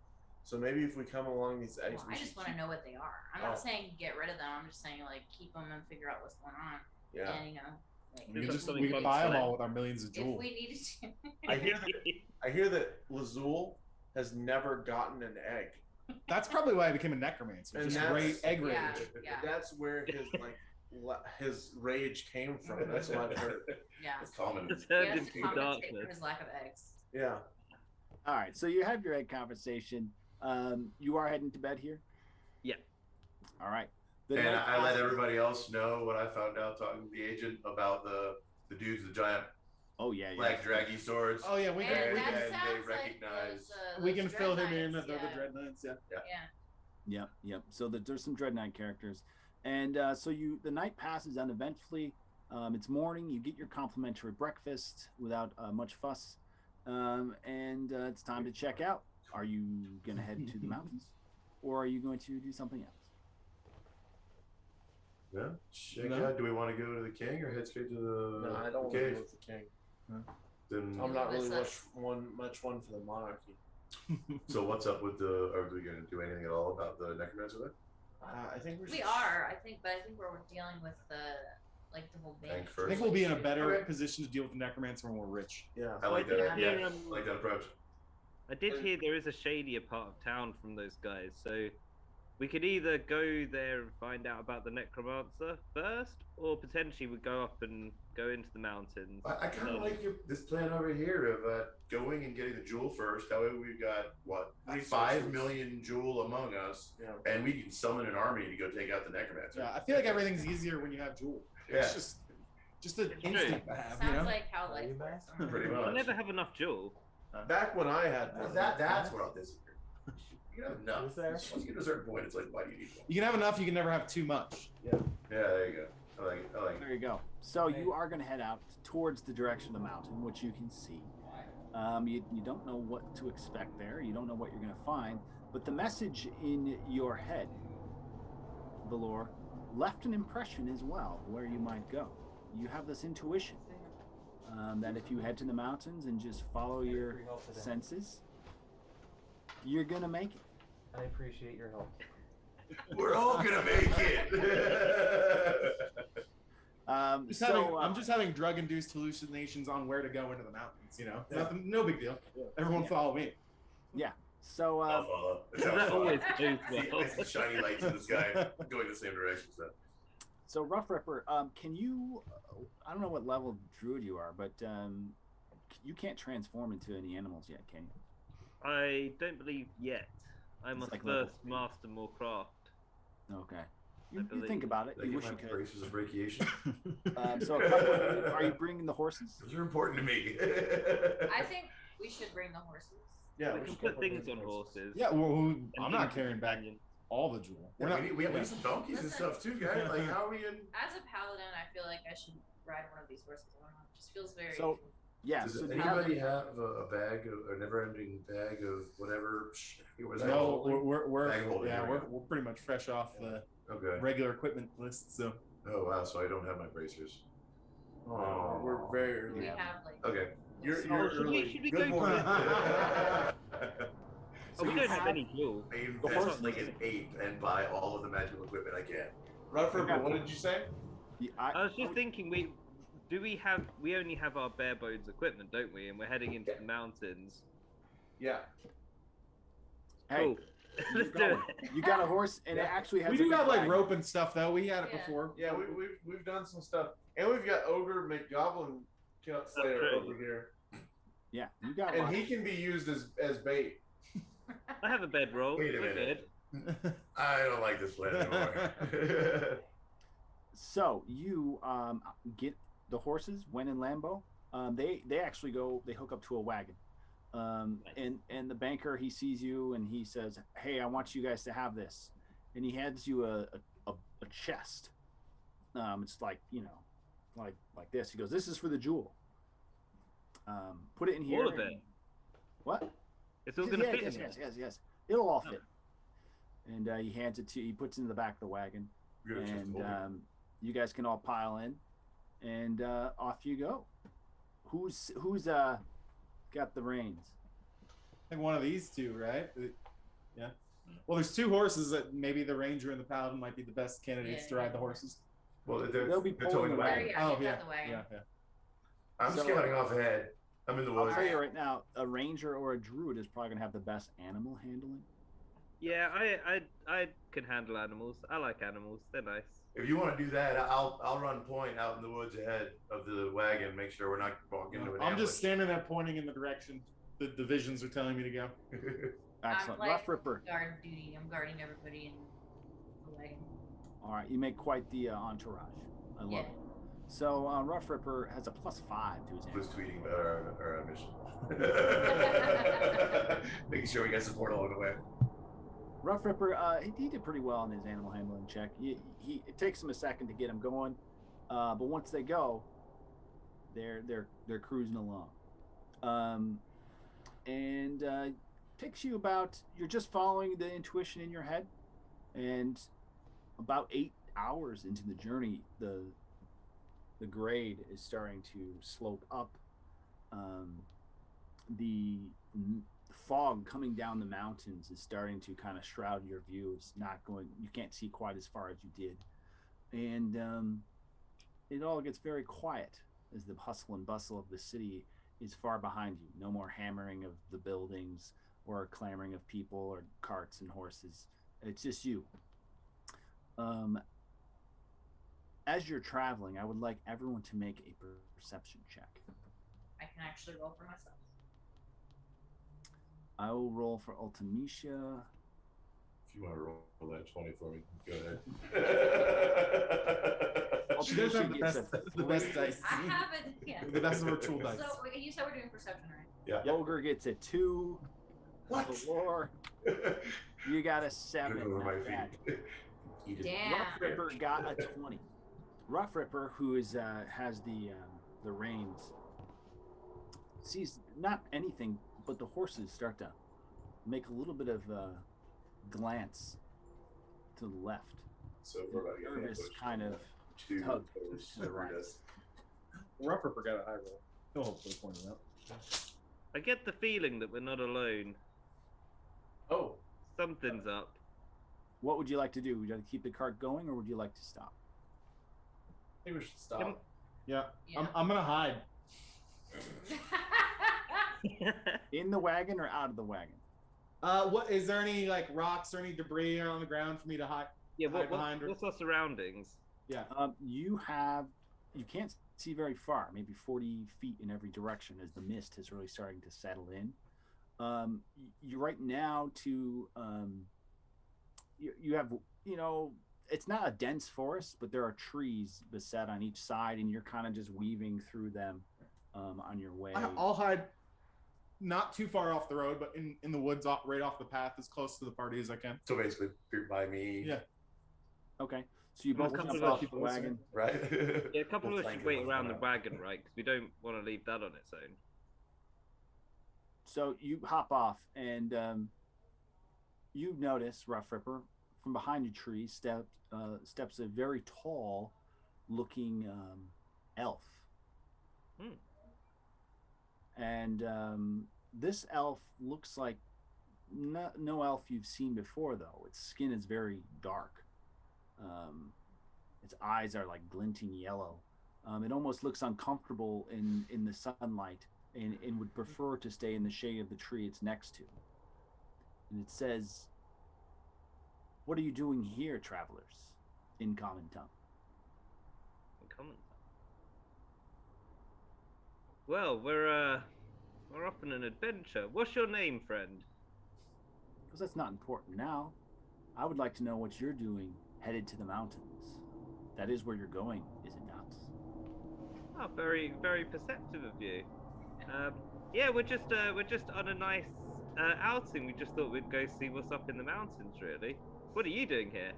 So maybe if we come along these eggs, I just want to know what they are. I'm not saying get rid of them. I'm just saying like keep them and figure out what's going on. Yeah. And like, we could buy them all with our millions of jewels. If we needed to. I hear that Lazul has never gotten an egg. That's probably why I became a necromancer. And just great egg rage. Yeah. That's where his rage came from. That's what I've heard. Yeah. It's common. It's He turned has into to compensate darkness. for his lack of eggs. Yeah. All right, so you have your egg conversation. You are heading to bed here? Yeah. All right. And I let everybody else know what I found out talking to the agent about the dudes, the giant black draggy swords. Oh yeah, we And can. that they sounds recognize. Like We can those fill Dread him in. Knights, The Dread Knights. Yeah. Yep. So there's some Dread Knight characters, and so the night passes uneventfully. It's morning. You get your complimentary breakfast without much fuss, and it's time to check out. Are you gonna head to the mountains, or are you going to do something else? Yeah, check out. Do we want to go to the king or head straight to the? No, I don't want to go with the king. Then I'm not really much one for the monarchy. So what's up with the? Are we going to do anything at all about the necromancer there? I think we are. I think we're dealing with the whole band. I think we'll be in a better position to deal with the necromancer when we're rich. Yeah, I like that. Yeah. Yeah, I like that approach. I did hear there is a shadier part of town from those guys, so we could either go there and find out about the necromancer first, or potentially we go up and go into the mountains. I kind of like this plan over here of going and getting the jewel first. That way we've got 5 million jewel among us, and we can summon an army to go take out the necromancer. Yeah, I feel like everything's easier when you have jewel. Yeah. It's just an instinct to have. Sounds like how life works. Pretty We'll much. never have enough jewel. Back when I had That's what I'll disagree. You can have enough. Once you get to a certain point, it's like, why do you need more? You can have enough. You can never have too much. Yeah, there you go. I like it. There you go. So you are going to head out towards the direction of the mountain, which you can see. You don't know what to expect there. You don't know what you're going to find. But the message in your head, Velour, left an impression as well where you might go. You have this intuition that if you head to the mountains and just follow your senses, you're going to make it. I appreciate your help. We're all gonna make it. I'm just having drug-induced hallucinations on where to go into the mountains. Nothing, no big deal. Everyone follow me. Yeah. So I'll follow. That always goes well. I see shiny lights in the sky going the same direction. So Rough Ripper, can you? I don't know what level druid you are, but you can't transform into any animals yet, can you? I don't believe yet. I It's must like level first master more craft. Okay. I You believe. think about it. Did I You get wish my you could. braces of brachiation? So a couple of you, are you bringing the horses? Those are important to me. I think we should bring the horses. Yeah, we can should put definitely things bring on the horses. Yeah, well, and I'm not things carrying back companion. all the jewel. Yeah, We're not, we need yeah. some donkeys and Listen. stuff too, guys. Like, how are we in? As a paladin, I feel like I should ride one of these horses. I don't know. It just feels very. So, yeah. Does So anybody have a bag, a never-ending bag of whatever? Was that No, holding? we're Bag holding, yeah, there we go. we're pretty much fresh off the Okay. regular equipment list. So Oh wow, so I don't have my bracers. Oh, we're very early. We have like. Okay. You're should early. we Good go morning. Oh, we don't have any jewel. I The invest horse- like an ape and buy all of the magical equipment I can. Rutherford, what did you say? I was just thinking, we only have our bare bones equipment, don't we? And we're heading into the mountains. Yeah. Hey, Cool. Let's do it. you got a horse, and it actually has. we a do good got like bag. rope and stuff though. We had it Yeah. before. Yeah, we've done some stuff, and we've got Ogre McGoblin Slayer true. over here, Yeah, you got. and lots. he can be used as bait. I have a bedroll. Wait a We're minute. good. I don't like this plan anymore. So you get the horses when in Lambo. They actually go. They hook up to a wagon. And the banker, he sees you and he says, "Hey, I want you guys to have this," and he hands you a chest. It's like like this. He goes, "This is for the jewel. Put it in here." All of it. What? It's all gonna fit yes, in yes, there. yes, yes. It'll all Oh. fit. And he hands it to you. He puts it in the back of the wagon, We're gonna just and hold it. you guys can all pile in, and off you go. Who's got the reins? I think one of these two, right? Yeah. Well, there's two horses that maybe the ranger and the paladin might be the best candidates Yeah, to ride yeah. the horses. Well, They'll be they're pulling towing the the wagon. Yeah, Oh get yeah, out the wagon. yeah. I'm So- scouting off ahead. I'm in the I'll woods. tell you right now, a ranger or a druid is probably gonna have the best animal handling. Yeah, I can handle animals. I like animals. They're nice. If you want to do that, I'll run point out in the woods ahead of the wagon. Make sure we're not walking into an I'm ambush. just standing there pointing in the direction the divisions are telling me to go. Excellent. I'm Rough Ripper. guard duty. I'm guarding everybody in the wagon. All right, you make quite the entourage. I love Yeah. it. So Rough Ripper has a +5 to his Who's animal. tweeting about our mission? Making sure we got support along the way. Rough Ripper, he did pretty well on his animal handling check. It takes him a second to get him going, but once they go, they're cruising along, and takes you about. You're just following the intuition in your head, and about 8 hours into the journey, the grade is starting to slope up. The fog coming down the mountains is starting to kind of shroud your view. It's not going, you can't see quite as far as you did, and it all gets very quiet as the hustle and bustle of the city is far behind you. No more hammering of the buildings or clamoring of people or carts and horses. It's just you. As you're traveling, I would like everyone to make a perception check. I can actually roll for myself. I will roll for Ultimecea. If you want to roll that 20 for me, go ahead. She does have the Gets best, a the best dice. I haven't. Yeah. The best virtual dice. So you said we're doing perception, right? Yeah. Ogre gets a 2. What? Velour, you got a 7. Over my Not bad. feet. Eat it. Damn. Rough Ripper got a 20. Rough Ripper, who is has the reins, sees not anything, but the horses start to make a little bit of glance to the left. So we're about to get Nervous ambushed. kind of Two tug opposed to the right. us. Rough Ripper got a high roll. He'll hopefully point it out. I get the feeling that we're not alone. Oh, Something's up. What would you like to do? Would you like to keep the cart going, or would you like to stop? I think we should stop. Yep. Yeah, Yeah. I'm gonna hide. In the wagon or out of the wagon? What is there any like rocks or any debris on the ground for me to hide? Yeah, Hide behind her. what's our surroundings? You can't see very far, maybe 40 feet in every direction as the mist is really starting to settle in. You right now to you have, it's not a dense forest, but there are trees beset on each side, and you're kind of just weaving through them on your way. I'll hide not too far off the road, but in the woods, right off the path, as close to the party as I can. So basically, by me. Yeah. Okay, so you Well, both a couple jump of off us- the wagon. Right? Yeah, a couple We'll of us should flank wait him around the around. wagon, right? Because we don't want to leave that on its own. So you hop off, and you notice, Rough Ripper, from behind a tree steps a very tall-looking elf. And this elf looks like no elf you've seen before, though. Its skin is very dark. Its eyes are like glinting yellow. It almost looks uncomfortable in the sunlight and would prefer to stay in the shade of the tree it's next to. And it says, "What are you doing here, travelers?" in common tongue. Common. Well, we're off on an adventure. What's your name, friend? Because that's not important now. I would like to know what you're doing headed to the mountains. That is where you're going, is it not? Oh, very, very perceptive of you. Yeah, we're just on a nice outing. We just thought we'd go see what's up in the mountains, really. What are you doing here?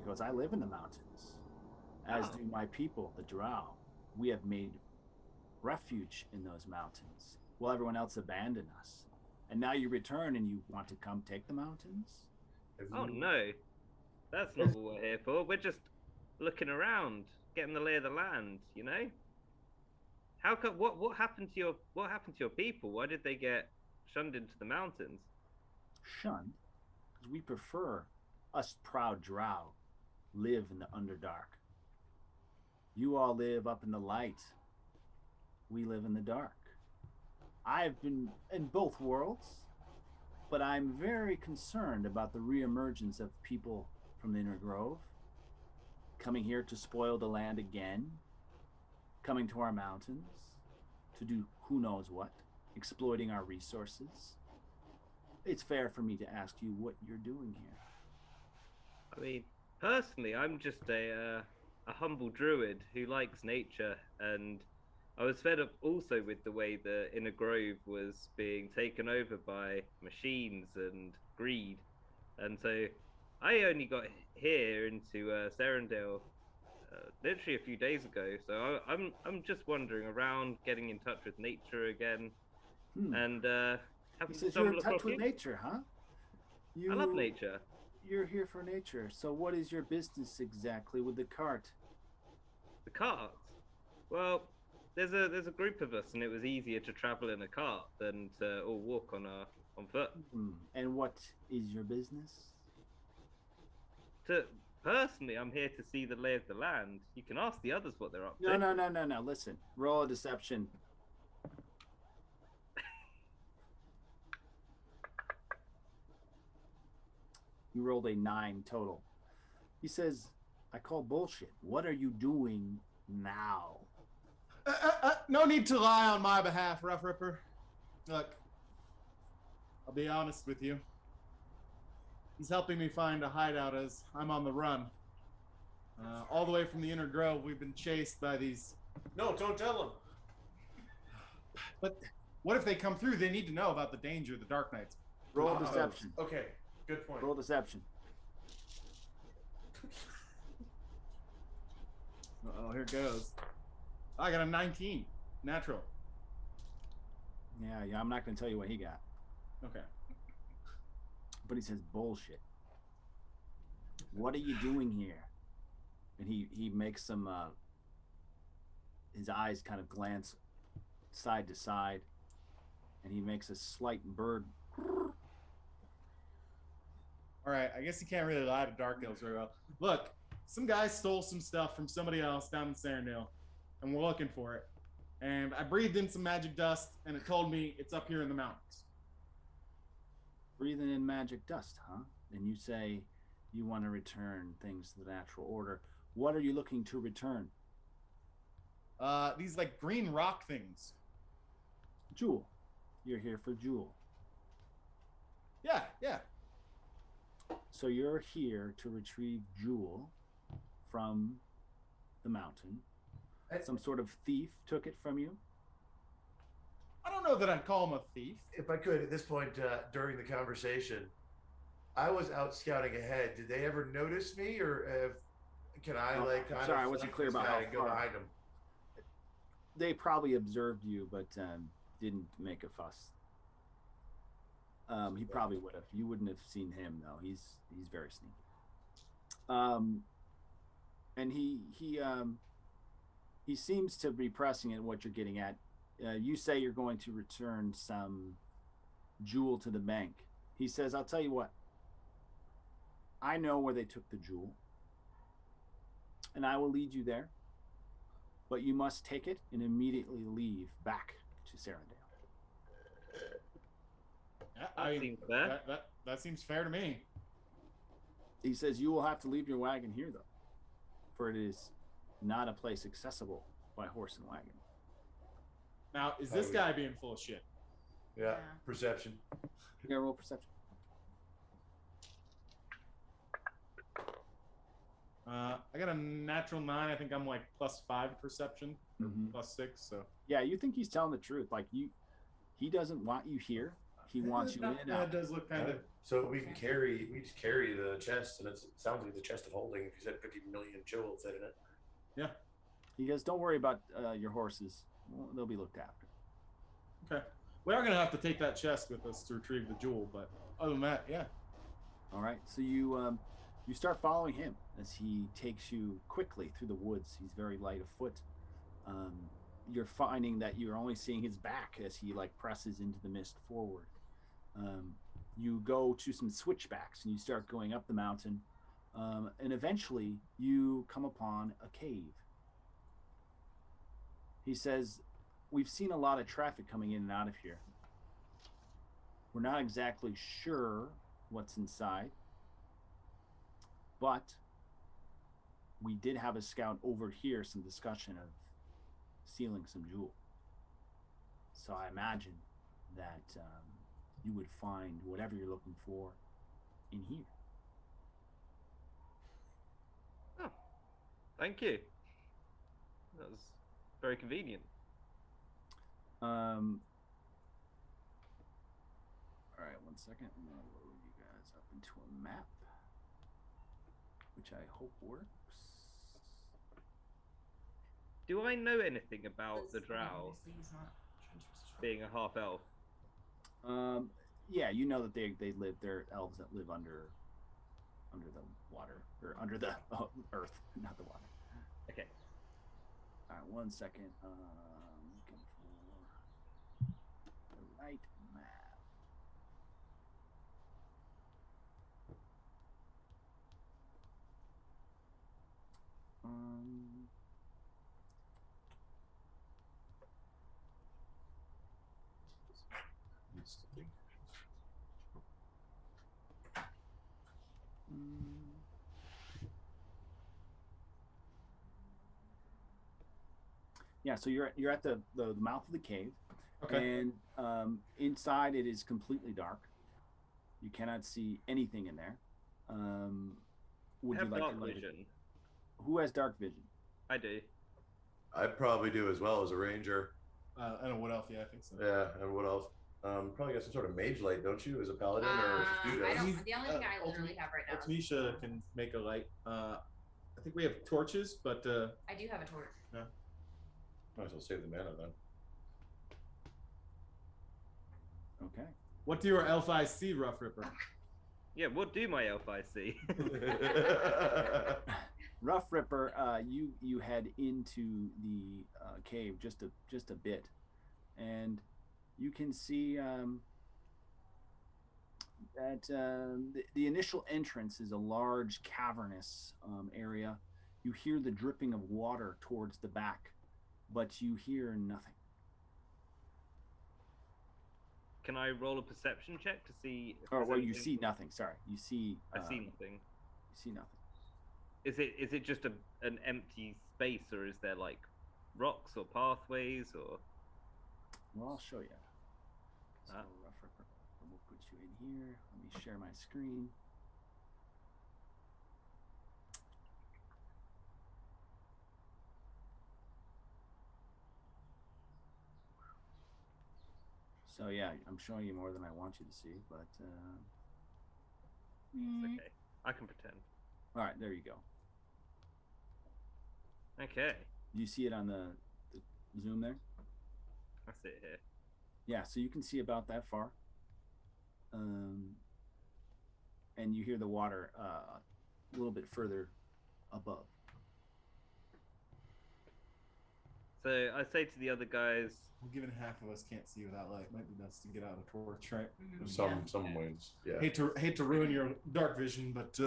Because I live in the mountains, as do my people, the Drow. We have made refuge in those mountains while everyone else abandoned us. And now you return and you want to come take the mountains? Oh no, that's not what we're here for. We're just looking around, getting the lay of the land. You know? How come? What happened to your people? Why did they get shunned into the mountains? Shunned? Because we prefer us proud Drow live in the Underdark. You all live up in the light. We live in the dark. I've been in both worlds, but I'm very concerned about the reemergence of people from the Inner Grove coming here to spoil the land again, coming to our mountains to do who knows what, exploiting our resources. It's fair for me to ask you what you're doing here. I mean, personally, I'm just a humble druid who likes nature, and I was fed up also with the way the Inner Grove was being taken over by machines and greed, and so I only got here into Serendale literally a few days ago. So I'm just wandering around, getting in touch with nature again, and He says you're in touch with nature, huh? I love nature. You're here for nature. So what is your business exactly with the cart? The cart? Well, there's a group of us, and it was easier to travel in a cart than to all walk on foot. And what is your business? Personally, I'm here to see the lay of the land. You can ask the others what they're up to. No. Listen, roll a deception. You rolled a 9 total. He says, "I call bullshit. What are you doing now?" No need to lie on my behalf, Rough Ripper. Look, I'll be honest with you. He's helping me find a hideout as I'm on the run. All the way from the Inner Grove, we've been chased by these... No, don't tell him. But what if they come through? They need to know about the danger of the Dark Knights. Roll deception. Okay, good point. Roll deception. Oh, here goes. I got a 19. Natural. Yeah, I'm not going to tell you what he got. Okay. But he says, bullshit. What are you doing here? And he makes some, his eyes kind of glance side to side, and he makes a slight bird. All right, I guess you can't really lie to Dark Hills very well. Look, some guy stole some stuff from somebody else down in Serendale, and we're looking for it. And I breathed in some magic dust, and it told me it's up here in the mountains. Breathing in magic dust, huh? And you say you want to return things to the natural order. What are you looking to return? These like green rock things. Jewel. You're here for Jewel. Yeah. So you're here to retrieve Jewel from the mountain. Some sort of thief took it from you. I don't know that I'd call him a thief. If I could, at this point during the conversation, I was out scouting ahead. Did they ever notice me, or can I sorry, I wasn't clear about how go far. behind them? They probably observed you, but didn't make a fuss. He probably would have. You wouldn't have seen him though. He's very sneaky. And he seems to be pressing at what you're getting at. You say you're going to return some jewel to the bank. He says, "I'll tell you what. I know where they took the jewel, and I will lead you there. But you must take it and immediately leave back to Serendale." Yeah, Seems fair. that seems fair to me. He says, "You will have to leave your wagon here, though, for it is not a place accessible by horse and wagon." Now, is this guy being full of shit? Yeah, perception. Yeah, roll perception. I got a natural 9. I think I'm like +5 perception, +6. So yeah, you think he's telling the truth. Like he doesn't want you here. He wants you in and Yeah, out. it does look kind of. So we just carry the chest, and it sounds like the chest of holding. If you said 50 million jewels fit in it. Yeah. He goes, "Don't worry about your horses. Well, they'll be looked after." Okay. We are gonna have to take that chest with us to retrieve the jewel, but other than that, yeah. All right. So you start following him as he takes you quickly through the woods. He's very light of foot. You're finding that you're only seeing his back as he like presses into the mist forward. You go to some switchbacks and you start going up the mountain, and eventually you come upon a cave. He says, "We've seen a lot of traffic coming in and out of here. We're not exactly sure what's inside, but we did have a scout over here, some discussion of stealing some jewel. So I imagine that you would find whatever you're looking for in here." Oh, thank you. That was very convenient. All right, 1 second. I'm gonna load you guys up into a map, which I hope works. Do I know anything about the drow being a half elf? Yeah, you know that they live. They're elves that live under the water, or under the earth, not the water. Okay. All right, 1 second. Looking for the right map. Yeah, so you're at the mouth of the cave, Okay. and inside it is completely dark. You cannot see anything in there. Would I have you like dark to light vision. it? Who has dark vision? I do. I probably do as well as a ranger. I don't know what else. Yeah, I think so. Yeah, and what else? Probably got some sort of mage light, don't you, as a paladin or I who don't. does? The only thing I literally have right now. Ultimecea can make a light. I think we have torches, but I do have a torch. Might as well save the mana then. Okay. what do your elf eyes see, Rough Ripper? Yeah, what do my elf eyes see? Rough Ripper, you head into the cave just a bit, and you can see that the initial entrance is a large cavernous area. You hear the dripping of water towards the back, but you hear nothing. Can I roll a perception check to see? If Or there's well, you anything? see nothing. Sorry, you see. I see nothing. You see nothing. Is it just an empty space, or is there like rocks or pathways or? Well, I'll show you. So, Ah. Rough Ripper, double put you in here. Let me share my screen. So yeah, I'm showing you more than I want you to see, but It's okay. I can pretend. all right, there you go. Okay. Do you see it on the zoom there? I see it here. Yeah, so you can see about that far. And you hear the water a little bit further above. So I say to the other guys, Well, given half of us can't see without light, it might be best to get out a torch, right? Some ways, yeah. Hate to ruin your dark vision, but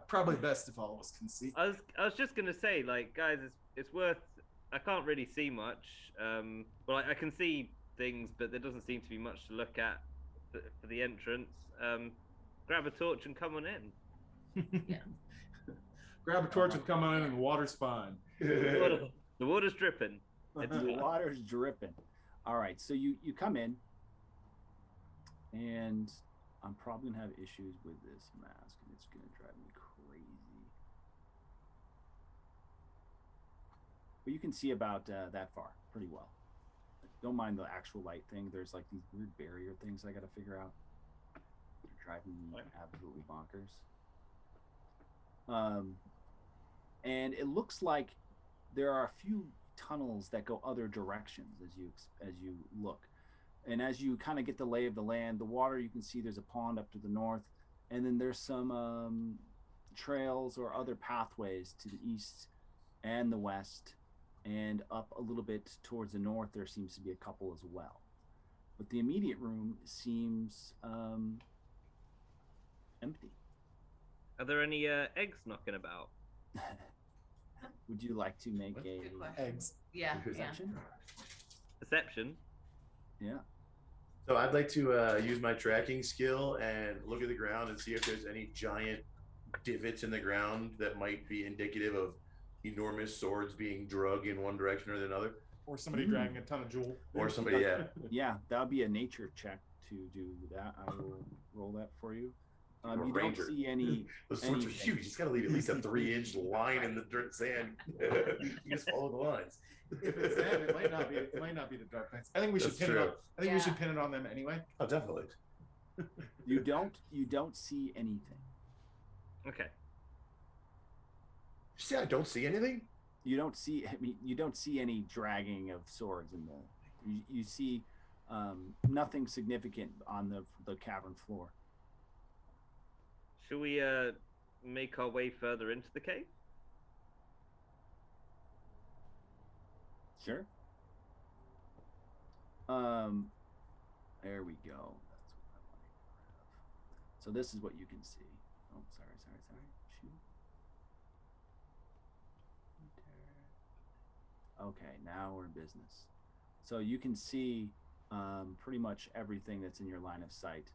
probably best if all of us can see. I was just gonna say, like, guys, it's worth. I can't really see much. Well, I can see things, but there doesn't seem to be much to look at for the entrance. Grab a torch and come on in. Yeah. Grab a torch and come on in, and the water's fine. The water's dripping. The water's dripping. All right, so you come in, and I'm probably gonna have issues with this mask, and it's gonna drive me crazy. But you can see about that far pretty well. Don't mind the actual light thing. There's like these weird barrier things I got to figure out. They're driving me absolutely bonkers. And it looks like there are a few tunnels that go other directions as you look. And as you kind of get the lay of the land, the water, you can see there's a pond up to the north, and then there's some trails or other pathways to the east and the west, and up a little bit towards the north there seems to be a couple as well. But the immediate room seems empty. Are there any eggs knocking about? Would you like to make Good a question. Eggs. Yeah. perception? Perception. Yeah. So I'd like to use my tracking skill and look at the ground and see if there's any giant divots in the ground that might be indicative of enormous swords being drug in one direction or another. Or somebody dragging a ton of jewel. Or somebody, yeah. Yeah, that would be a nature check to do that. I will roll that for you. You Ranger. don't see any. Those swords are huge. You just gotta leave at least a 3-inch line in the dirt sand. You just follow the lines. If it's them, it might not be the Dark Knights. I think we should That's pin it true. on. I think we should pin it on them anyway. Oh, definitely. You don't see anything. Okay. You see, I don't see anything. You don't see. I mean, you don't see any dragging of swords in the. You see nothing significant on the cavern floor. Should we make our way further into the cave? Sure. There we go. That's what I wanted to have. So this is what you can see. Oh, sorry. Shoot. Okay, now we're in business. So you can see pretty much everything that's in your line of sight.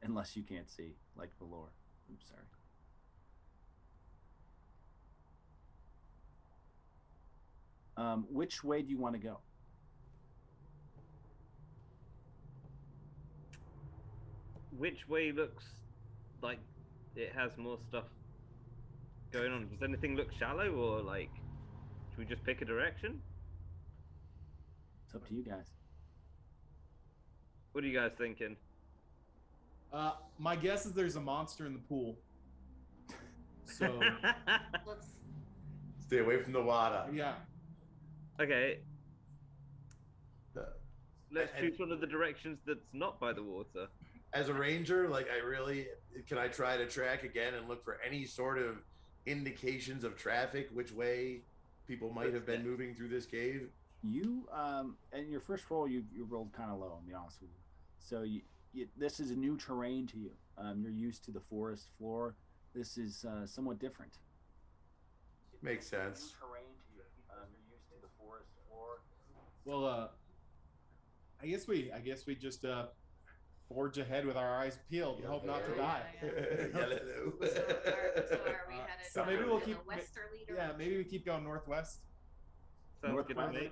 Unless you can't see, like Velour. Oops, sorry. Which way do you want to go? Which way looks like it has more stuff going on? Does anything look shallow, or like, should we just pick a direction? It's up to you guys. What are you guys thinking? My guess is there's a monster in the pool. So Let's. Stay away from the water. yeah. Okay. Let's and- choose one of the directions that's not by the water. As a ranger, like can I try to track again and look for any sort of indications of traffic, which way people might have been moving through this cave? You in your first roll, you rolled kind of low, I'll be honest with you. So this is a new terrain to you. You're used to the forest floor. This is somewhat different. Makes sense. New terrain to you. You're used to the forest floor. Well, I guess we just forge ahead with our eyes peeled and hope not to die. Hello. So are we headed So maybe we'll in keep. a westerly Yeah, direction? maybe we keep going northwest. Sounds good to Northwest. me.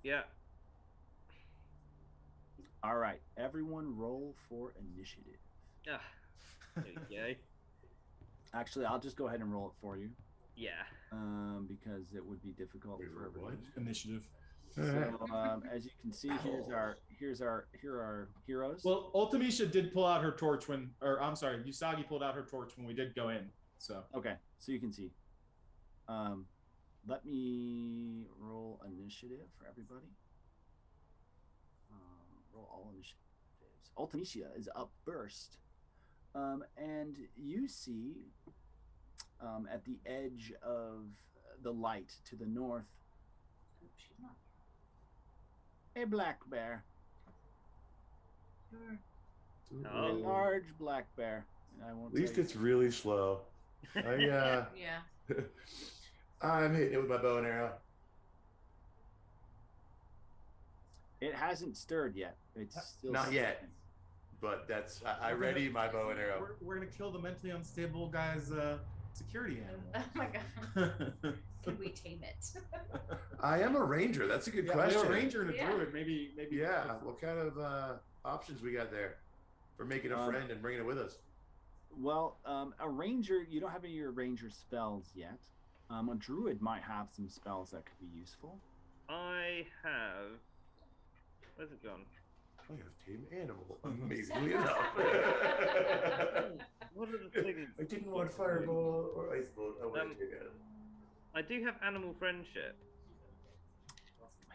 Yeah. All right, everyone roll for initiative. Ah, there you go. Actually, I'll just go ahead and roll it for you. Yeah. Because it would be difficult for everyone. Initiative. So, as you can see, here are our heroes. Well, Ultimecea did pull out her torch Usagi pulled out her torch when we did go in. So okay, so you can see. Let me roll initiative for everybody. Roll all initiatives. Ultimecea is up first, and you see at the edge of the light to the north. She's not. A black bear. Oh. A large black bear. And I won't At least tell you- it's really slow. Yeah. I'm hitting it with my bow and arrow. It hasn't stirred yet. It's still Not yet. sleeping. But that's I ready my bow and arrow. we're gonna kill the mentally unstable guy's security Oh my god. animal. Can we tame it? I am a ranger. That's a good Yeah, question. we have a ranger and a Yeah. druid. Maybe. Yeah. What kind of options we got there for making a friend and bringing it with us? Well, a ranger, you don't have any of your ranger spells yet. A druid might have some spells that could be useful. I have. Where's it gone? I have tame animal. Amazingly enough. What are the things? I didn't want fireball or ice bolt. I wanted to animal. I do have animal friendship.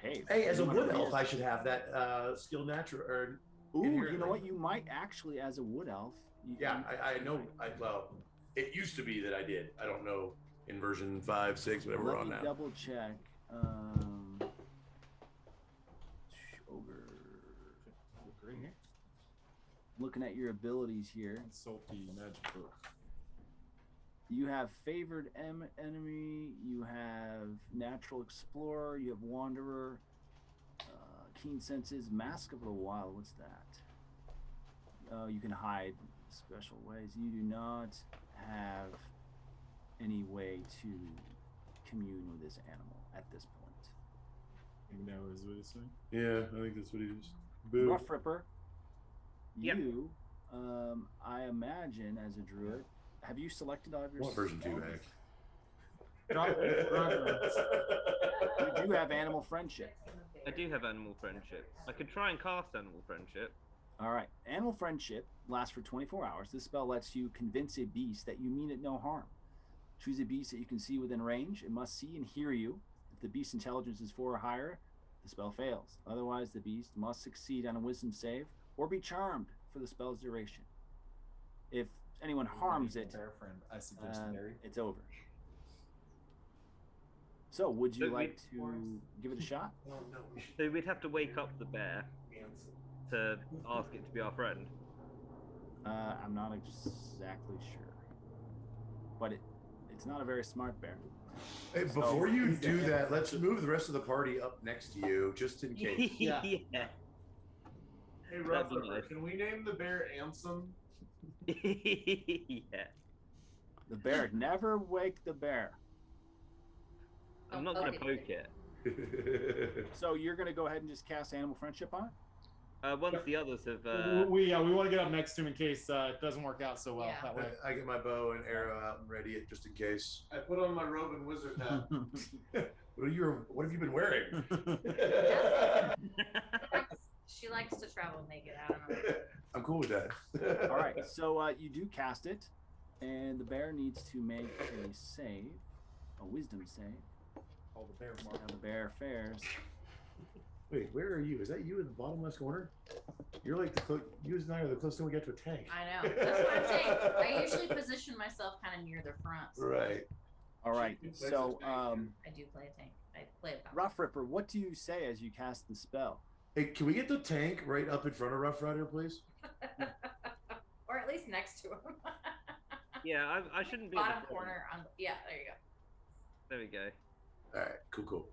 Hey, Hey, as a you wanna wood be elf, I should have that skill natural. Or Ooh, you inherently. know what? You might actually, as a wood elf. Yeah, I know. Well, it used to be that I did. I don't know in version 5, 6, whatever we're Let on me now. double check. Ogre. Right here. Looking at your abilities here. Salty magic book. You have favored enemy. You have natural explorer. You have wanderer. Keen senses. Mask of the wild. What's that? You can hide special ways. You do not have any way to commune with this animal at this point. No, is what he's saying. Yeah, I think that's what he is. Boo. Rough Ripper. Yep. You, I imagine, as a druid, have you selected all of your What version 2, spells? Hank? You do have animal friendship. I do have animal friendship. I could try and cast animal friendship. All right. Animal friendship lasts for 24 hours. This spell lets you convince a beast that you mean it no harm. Choose a beast that you can see within range. It must see and hear you. If the beast's intelligence is 4 or higher, the spell fails. Otherwise, the beast must succeed on a wisdom save or be charmed for the spell's duration. If anyone harms it, Bear friend, I suggest Barry. it's over. So, would you But like to give it a shot? Well, no, we should. So we'd have to wake up the bear to ask it to be our friend. I'm not exactly sure, but it's not a very smart bear. Hey, before you do that, let's move the rest of the party up next to you, just in case. Yeah. Hey, That'd Rough be Ripper, nice. can we name the bear Ansem? Yeah. The bear, never wake the bear. I'm not gonna poke it. So you're gonna go ahead and just cast animal friendship on it? Once the others have. We want to get up next to him in case it doesn't work out so well Yeah. that way. I get my bow and arrow out and ready it just in case. I put on my robe and wizard hat. What have you been wearing? She likes to travel naked. I don't know. I'm cool with that. All right, so you do cast it, and the bear needs to make a save, a wisdom save. Oh, the bear How mark. the bear fares. Wait, where are you? Is that you in the bottom left corner? You're like you and I are the closest thing we get to a tank. I know. That's what I'm saying. I usually position myself kind of near the front. So Right. All right, so I do play a tank. I play a paladin. Rough Ripper, what do you say as you cast the spell? Hey, can we get the tank right up in front of Rough Rider, please? Or at least next to him. Yeah, I shouldn't be. at the Bottom front. corner. Yeah, there you go. There we go. All right, cool.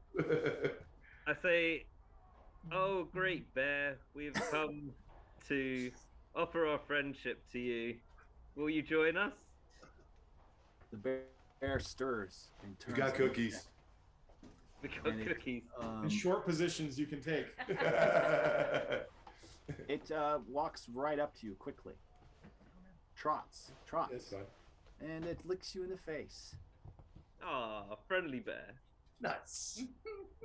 I say, oh great bear, we've come to offer our friendship to you. Will you join us? The bear stirs and turns. We got cookies. We got And it- cookies. In short positions you can take. It walks right up to you quickly. Trots, That's fine. and it licks you in the face. Ah, friendly bear. Nuts.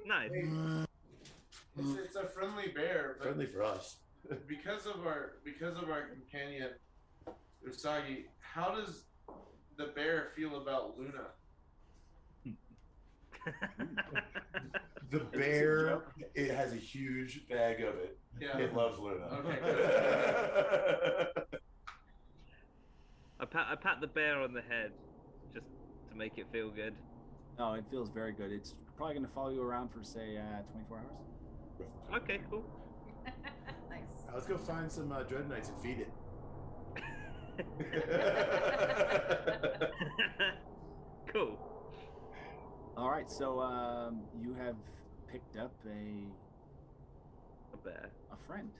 Nice. It's a friendly bear, but Friendly for us. because of our companion Usagi, how does the bear feel about Luna? The bear, it has a huge bag of it. Yeah. It loves Luna. Okay. I pat the bear on the head just to make it feel good. No, it feels very good. It's probably going to follow you around for, say, 24 hours. Okay, cool. Nice. Let's go find some Dread Knights and feed it. Cool. All right, so you have picked up A bear. a friend.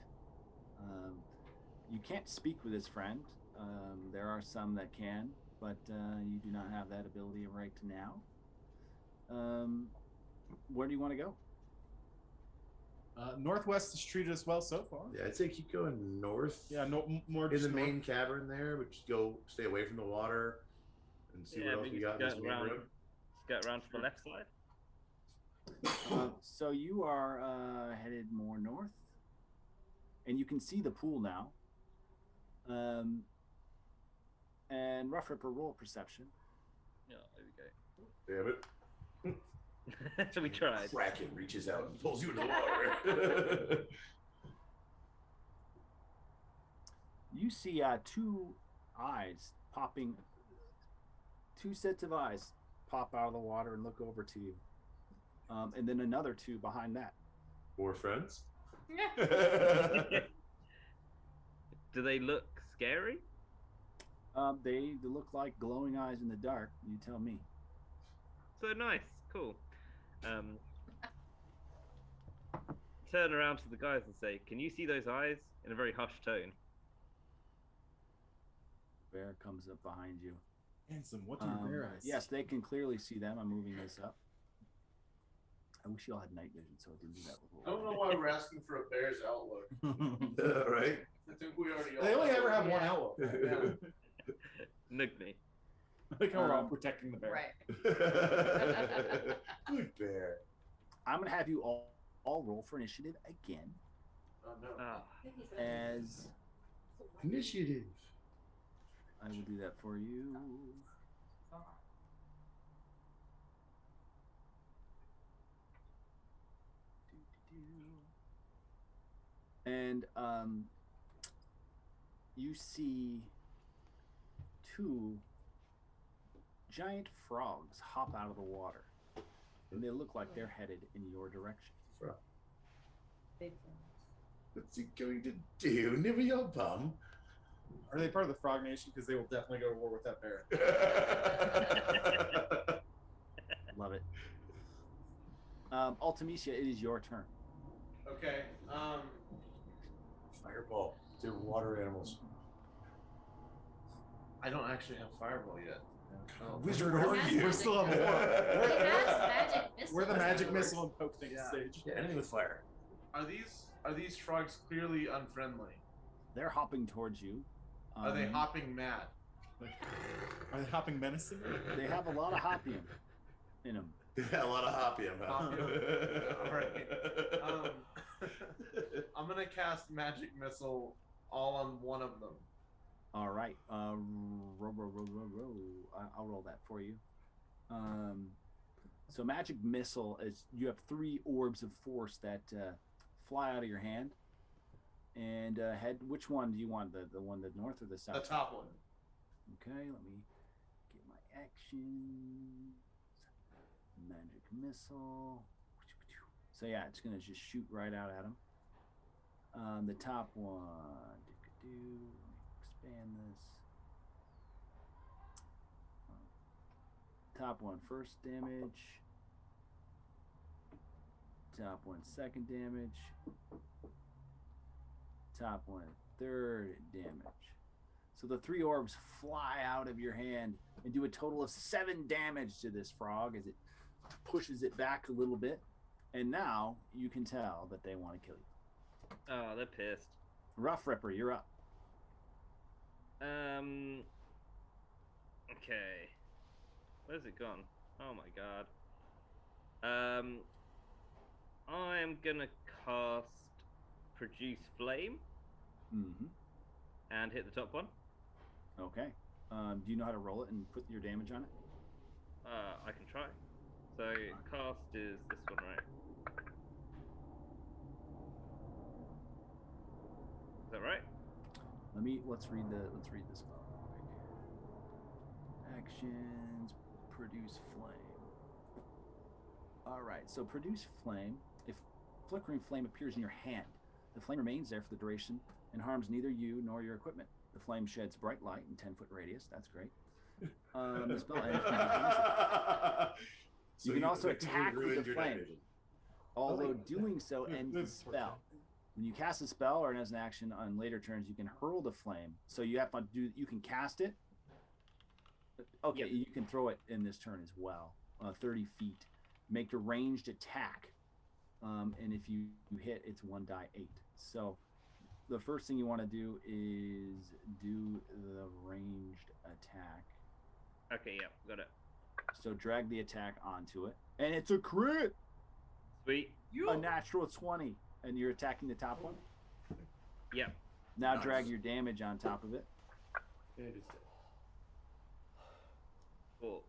You can't speak with his friend. There are some that can, but you do not have that ability right now. Where do you want to go? Northwest has treated us well so far. Yeah, I'd say keep going north. Yeah, more In the just north. main cavern there, but just go stay away from the water and see what else we got in this main room. Skirt around to the left side. So you are headed more north, and you can see the pool now. And Rough Ripper, roll perception. Yeah, there we Damn it. go. So we tried. Kraken reaches out and pulls you into the water. You see two eyes popping, two sets of eyes pop out of the water and look over to you. And then another two behind that. More friends? Do they look scary? They look like glowing eyes in the dark. You tell me. So nice, cool. Turn around to the guys and say, "Can you see those eyes?" in a very hushed tone. Bear comes up behind you. Handsome, what do your bear eyes? Yes, they can clearly see them. I'm moving this up. I wish y'all had night vision so I didn't do that I before. don't know why we're asking for a bear's outlook. Right? I think we already. They only ever have one outlook. Yeah. Nug me. Like how we're all protecting the bear. Right. Good bear. I'm gonna have you all roll for initiative again, Oh no. Ah, as Initiative. I will do that for you. And you see two giant frogs hop out of the water, and they look like they're headed in your direction. Big What's he going to do? Nibble your bum? Are they part of the Frog Nation? Because they will definitely go to war with that bear. Love it. Ultimecea, it is your turn. Okay. Fireball. They're water animals. I don't actually have fireball yet. Wizard He are has you? We're still on magic. war. He has magic missile. We're the magic Wizard. missile and poke thing Yeah. stage. Yeah, anything with fire. Are these frogs clearly unfriendly? They're hopping towards you. Are they hopping mad? Are they hopping menacing? They have a lot of hopium in them. Yeah, a lot of hopium, huh? Alright. I'm gonna cast magic missile all on one of them. All right. I'll roll that for you. So magic missile is you have 3 orbs of force that fly out of your hand. And head. Which one do you want? The one the north or the south? The top one. Okay. Let me get my actions. Magic missile. So yeah, it's gonna just shoot right out at him. The top one. Expand this. Top one, first damage. Top one, second damage. Top one, third damage. So the 3 orbs fly out of your hand and do a total of 7 damage to this frog as it pushes it back a little bit. And now you can tell that they want to kill you. oh, they're pissed. Rough Ripper, you're up. Okay. Where's it gone? Oh my god. I'm gonna cast Produce Flame Mm-hmm. and hit the top one. Okay. Do you know how to roll it and put your damage on it? I can try. So cast is this one, right? Is that right? Let's read the spell real quick. Actions, produce flame. All right, so produce flame. If flickering flame appears in your hand, the flame remains there for the duration and harms neither you nor your equipment. The flame sheds bright light in 10-foot radius. That's great. The spell ends. You can also attack with the flame. Although doing so ends the spell. When you cast a spell or as an action on later turns, you can hurl the flame. So you have to do. You can cast it. Okay, Yep. you can throw it in this turn as well. 30 feet. Make a ranged attack, and if you hit, it's 1d8. So the first thing you want to do is do the ranged attack. Okay, yeah, got it. So drag the attack onto it, and it's a crit. Sweet. A natural 20, and you're attacking the top one. Yep. Now Nice. drag your damage on top of it. And it's dead. Cool.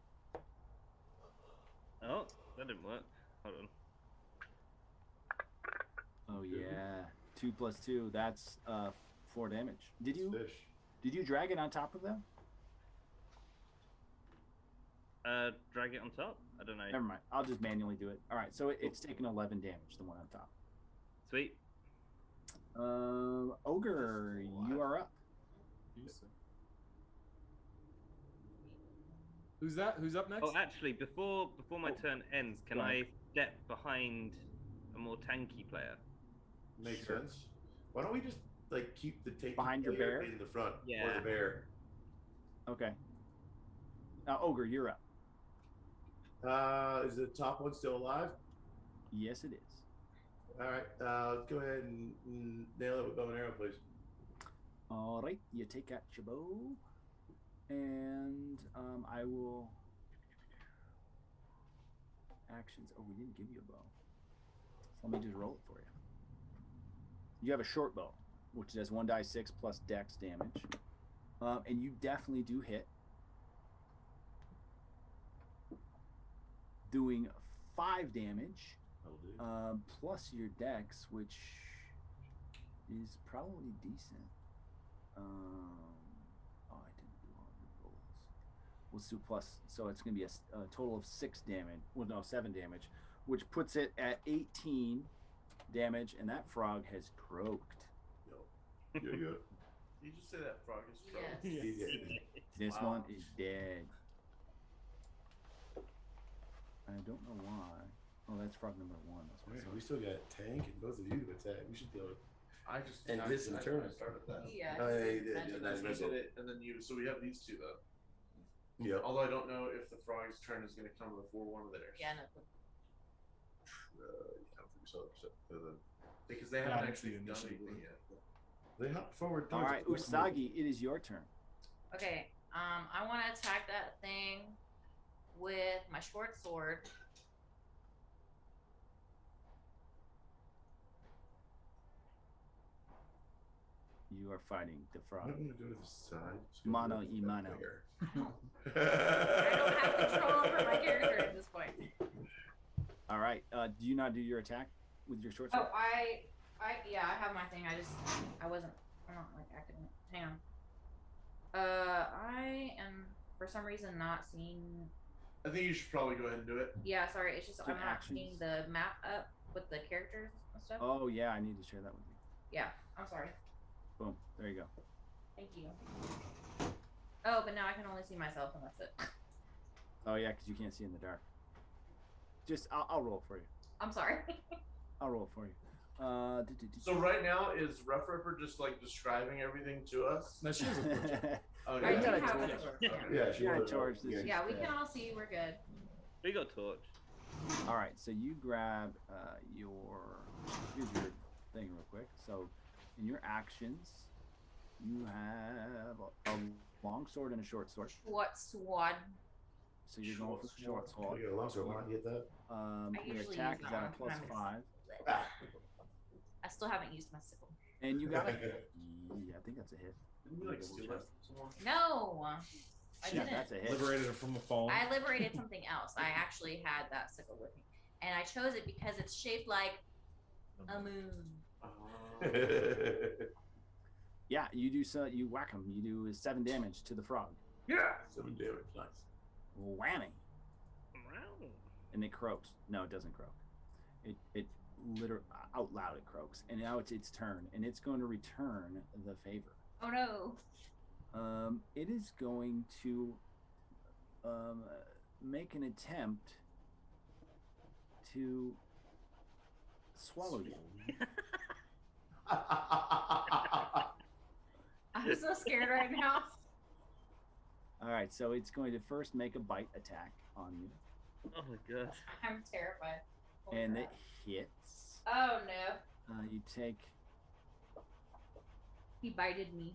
Oh, that didn't work. Hold on. Oh yeah, 2 + 2. That's 4 damage. Did Fish. you drag it on top of them? Drag it on top? I don't know. Never mind. I'll just manually do it. All right, so it's taken 11 damage. The one on top. Sweet. Ogre, you are up. Who's that? Who's up next? Oh, actually, before my turn ends, can Go ahead. I step behind a more tanky player? Makes Sure. sense. Why don't we just like keep the tanky Behind your player bear? in the front or Yeah. the bear? Okay. Ogre, you're up. Is the top one still alive? Yes, it is. All right. Let's go ahead and nail it with bow and arrow, please. All right, you take out your bow, and I will actions. Oh, we didn't give you a bow, so let me just roll it for you. You have a short bow, which does 1d6 plus dex damage, and you definitely do hit, doing 5 damage. That'll do. Plus your dex, which is probably decent. I didn't do all the rolls. Let's do plus, so it's going to be a total of 6 damage. Well, no, 7 damage, which puts it at 18 damage, and that frog has croaked. Yeah. Did you just say that frog is frozen? Yes. He did. This Wow. one is dead. I don't know why. Oh, that's frog number 1. That's what We still got tank and both of you to attack. We should be able to. I just And this in turn. I started that. Yeah. Oh, yeah, you did. mentioned Yeah, that. nice. You did it, and then you. So we have these two though. Yep. Although I don't know if the frog's turn is going to come before one of theirs. Yeah, no. I don't think so. Because they Yeah, I haven't didn't actually see done initially. anything yet. They hop forward. All right, Usagi, it is your turn. Okay, I want to attack that thing with my short sword. You are fighting the I'm frog. going to go to the side. Mano y mano. I don't have control over my character at this point. All right. Do you not do your attack with your short sword? Oh, yeah, I have my thing. I'm not like activating it. Hang on. I am for some reason not seeing. I think you should probably go ahead and do it. Yeah, sorry. It's just So I'm not actions. seeing the map up with the characters and stuff. Oh yeah, I need to share that with you. Yeah, I'm sorry. Boom. There you go. Thank you. Oh, but now I can only see myself, and that's it. Oh yeah, because you can't see in the dark. I'll roll it for you. I'm sorry. I'll roll it for you. So right now is Rough Ripper just like describing everything to us? No, she has a torch. Oh, I You do got a have torch. a torch. Yeah, she You got a was. torch. This Yeah, we can all see. We're good. We got torch. All right, so you grab here's your thing real quick. So in your actions, you have a long sword and a short sword. What sword? So you're going for the short Oh, sword. you got a long sword. Why don't you get that? Your usually attack use is that at a one plus when 5. Ah. I still haven't used my sickle. And you got it. Yeah, I think that's a hit. Didn't you like steal that from someone? No, I Yeah, didn't. that's a hit. Liberated it from the fallen. I liberated something else. I actually had that sickle with me, and I chose it because it's shaped like a moon. Yeah, you do so. You whack him. You do 7 damage to the frog. Yeah. 7 damage. Nice. Whammy. And it croaks. No, it doesn't croak. It literally out loud it croaks. And now it's its turn, and it's going to return the favor. Oh no! It is going to make an attempt to swallow you. I'm so scared right now. All right, so it's going to first make a bite attack on you, Oh my god. I'm terrified. Holy and crap. it hits. Oh no! You take. He bited me.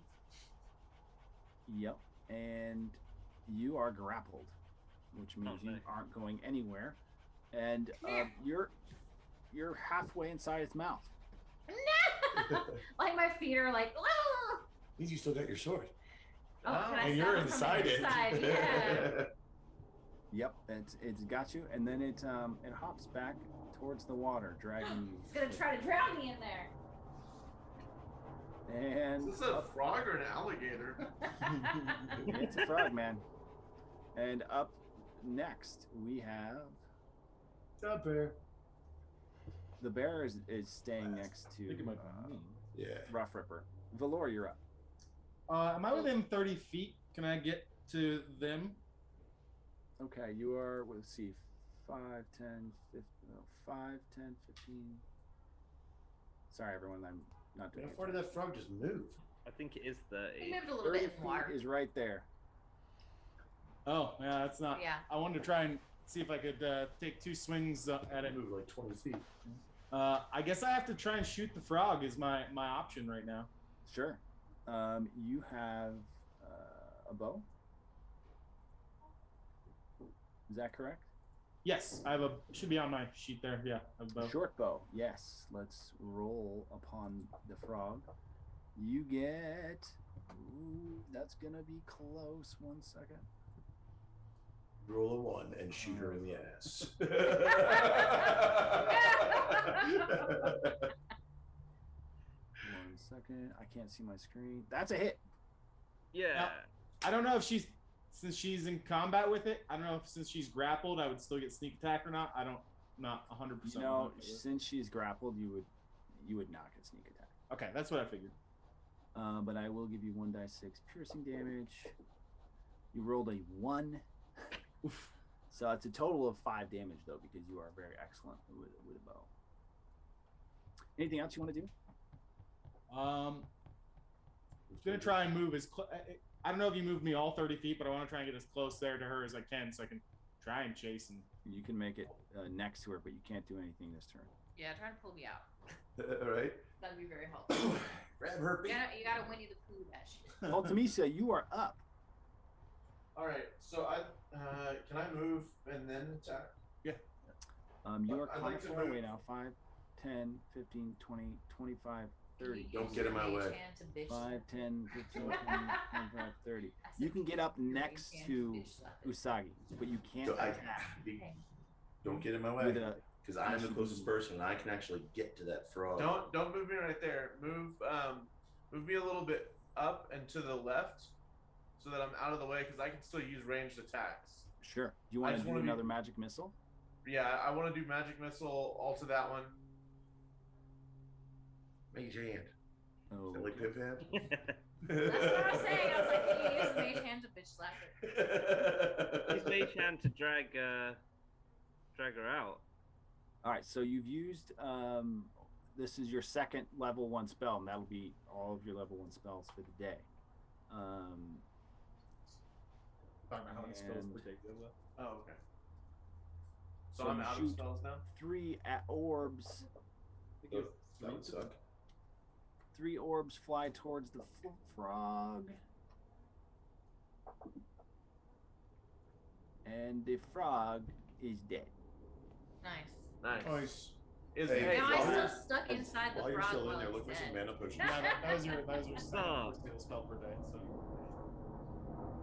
Yep, and you are grappled, which means you aren't going anywhere, and you're halfway inside its mouth. No! Like my feet are like. "Ah!" Means you still got your sword. Oh, can I and stab you're him from the inside it. inside? Yeah. Yep, it's got you, and then it hops back towards the water, dragging you. It's gonna try to drown me in there. And Is this a frog or an alligator? it's a frog, man. And up next we have Stop bear. the bear is staying next I think it to might be me. Yeah. Rough Ripper. Velour, you're up. Am I within 30 feet? Can I get to them? Okay, you are, let's see, 5, 10, 15, 5, 10, 15. Sorry, everyone, I'm not doing How it. far did that frog just move? I think it is He 30. moved a little 30 bit in feet water. is right there. Oh, yeah, that's not. Yeah. I wanted to try and see if I could take 2 swings at it. Move like 20 feet. I guess I have to try and shoot the frog is my option right now. Sure. You have a bow. Is that correct? Yes, I have a should be on my sheet there. Yeah, I have a bow. Short bow. Yes. Let's roll upon the frog. You get. Ooh, that's gonna be close. 1 second. Roll a 1 and shoot her in the ass. 1 second. I can't see my screen. That's a hit. Yeah. I don't know if since she's in combat with it. I don't know if since she's grappled, I would still get sneak attack or not. Not 100%. You know, since she's grappled, you would not get sneak attack. Okay, that's what I figured. But I will give you 1d6 piercing damage. You rolled a 1. Oof. So it's a total of 5 damage, though, because you are very excellent with a bow. Anything else you want to do? I'm gonna try and move as close. I don't know if you moved me all 30 feet, but I want to try and get as close there to her as I can, so I can try and chase and. You can make it next to her, but you can't do anything this turn. Yeah, try to pull me out. Right? That'd be very helpful. Grab her feet. You gotta Winnie the Pooh that shit. Ultimecea, you are up. All right, so can I move and then attack? You are I'd kind like of to far away move. now. 5, 10, 15, 20, 25, 30. Don't get in my way. 5, 10, 15, 20, 25, 30. You can get up next to Usagi, but you can't So attack Don't get in my with way. a. Because I'm the closest person and I can actually get to that frog. Don't move me right there. Move me a little bit up and to the left, so that I'm out of the way because I can still use ranged attacks. Sure. Do you want to just do wanna be- another magic missile? Yeah, I want to do magic missile all to that one. Mage hand. Oh, Is that like Pip hand? That's what I was saying. I was like, can you use mage hand to bitch slap her? Use mage hand to drag her out. All right. So you've used. This is your second level 1 spell, and that'll be all of your level 1 spells for the day. I don't know how many spells And- per day goes up. Oh, okay. So, So I'm you out of shoot- spells now. 3 orbs. That would suck. 3 orbs fly towards the frog. And the frog is dead. Nice. Nice. Is Hey, Now while I'm you're- still stuck inside the While you're frog still in while there, it's look for some dead. mana potions. Yeah, that was your second Oh. first heal spell per day,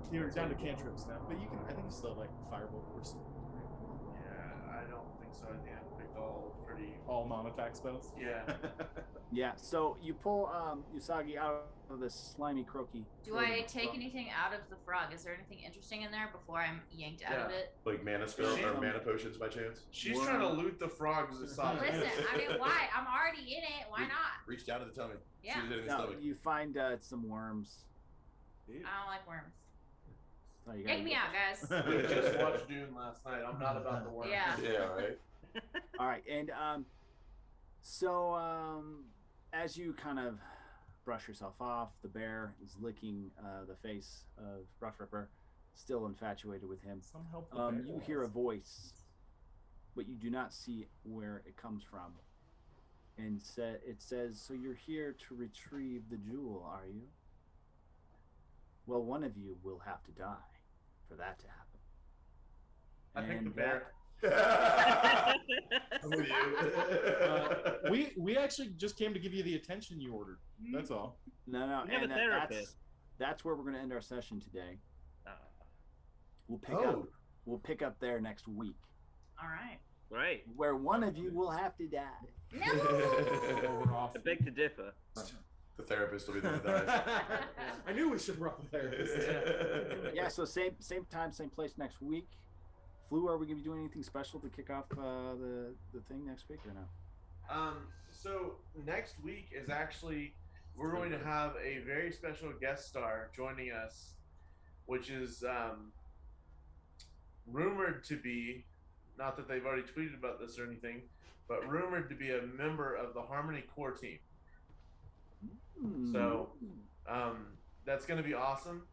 so you're down to cantrips now. But you can, I think you still have like firebolt or something. Yeah, I don't think so. I think I picked all pretty. All non-attack spells. Yeah. Yeah, so you pull Usagi out of the slimy croaky. Do I take anything out of the frog? Is there anything interesting in there before I'm yanked out of Yeah. it? Like mana spells She- or mana potions by chance? She's trying to loot the frogs. Usagi. Listen, I mean, why? I'm already in it. Why not? Reach down to the tummy. Yeah. See if there's any No, stomach. you find some worms. I don't like worms. Oh, you Take gotta me go out, first. guys. We just watched Dune last night. I'm not about the worms. Yeah. Yeah, right. All right, and so as you kind of brush yourself off, the bear is licking the face of Rough Ripper, still infatuated with him. Some help. the bear. You hear a voice, but you do not see where it comes from. And it says, "So you're here to retrieve the jewel, are you? Well, one of you will have to die for that to happen." I picked the And bear. I'm with you. We actually just came to give you the attention you ordered. That's all. No, We have and a that's therapist. that's where we're going to end our session today. Ah, We'll pick Oh. up. We'll pick up there next week, All right. right. where one of you will have to die. No. Oh, we're off. I beg to differ. The therapist will be the one that dies. I knew we should run the therapist. Yeah. So same time, same place next week. Flu, are we going to be doing anything special to kick off the thing next week or no? So next week is actually we're going to have a very special guest star joining us, which is rumored to be, not that they've already tweeted about this or anything, but rumored to be a member of the Harmony core team. So that's going to be awesome.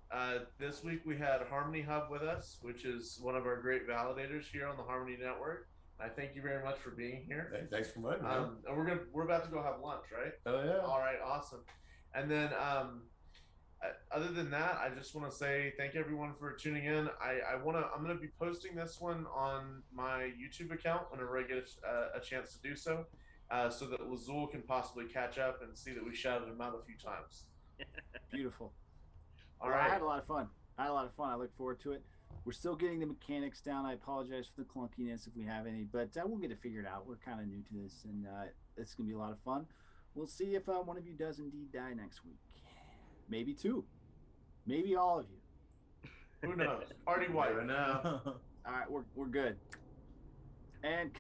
This week we had Harmony Hub with us, which is one of our great validators here on the Harmony Network. I thank you very much for being here. Hey, thanks for inviting me. And we're about to go have lunch, right? Oh yeah. All right, awesome. And then other than that, I just want to say thank everyone for tuning in. I'm gonna be posting this one on my YouTube account whenever I get a chance to do so, so that Lazul can possibly catch up and see that we shouted him out a few times. Beautiful. All Well, right. I had a lot of fun. I look forward to it. We're still getting the mechanics down. I apologize for the clunkiness if we have any, but we'll get it figured out. We're kind of new to this, and it's going to be a lot of fun. We'll see if one of you does indeed die next week. Maybe 2. Maybe all of you. Who knows? Party white. Right now. All right, we're good. And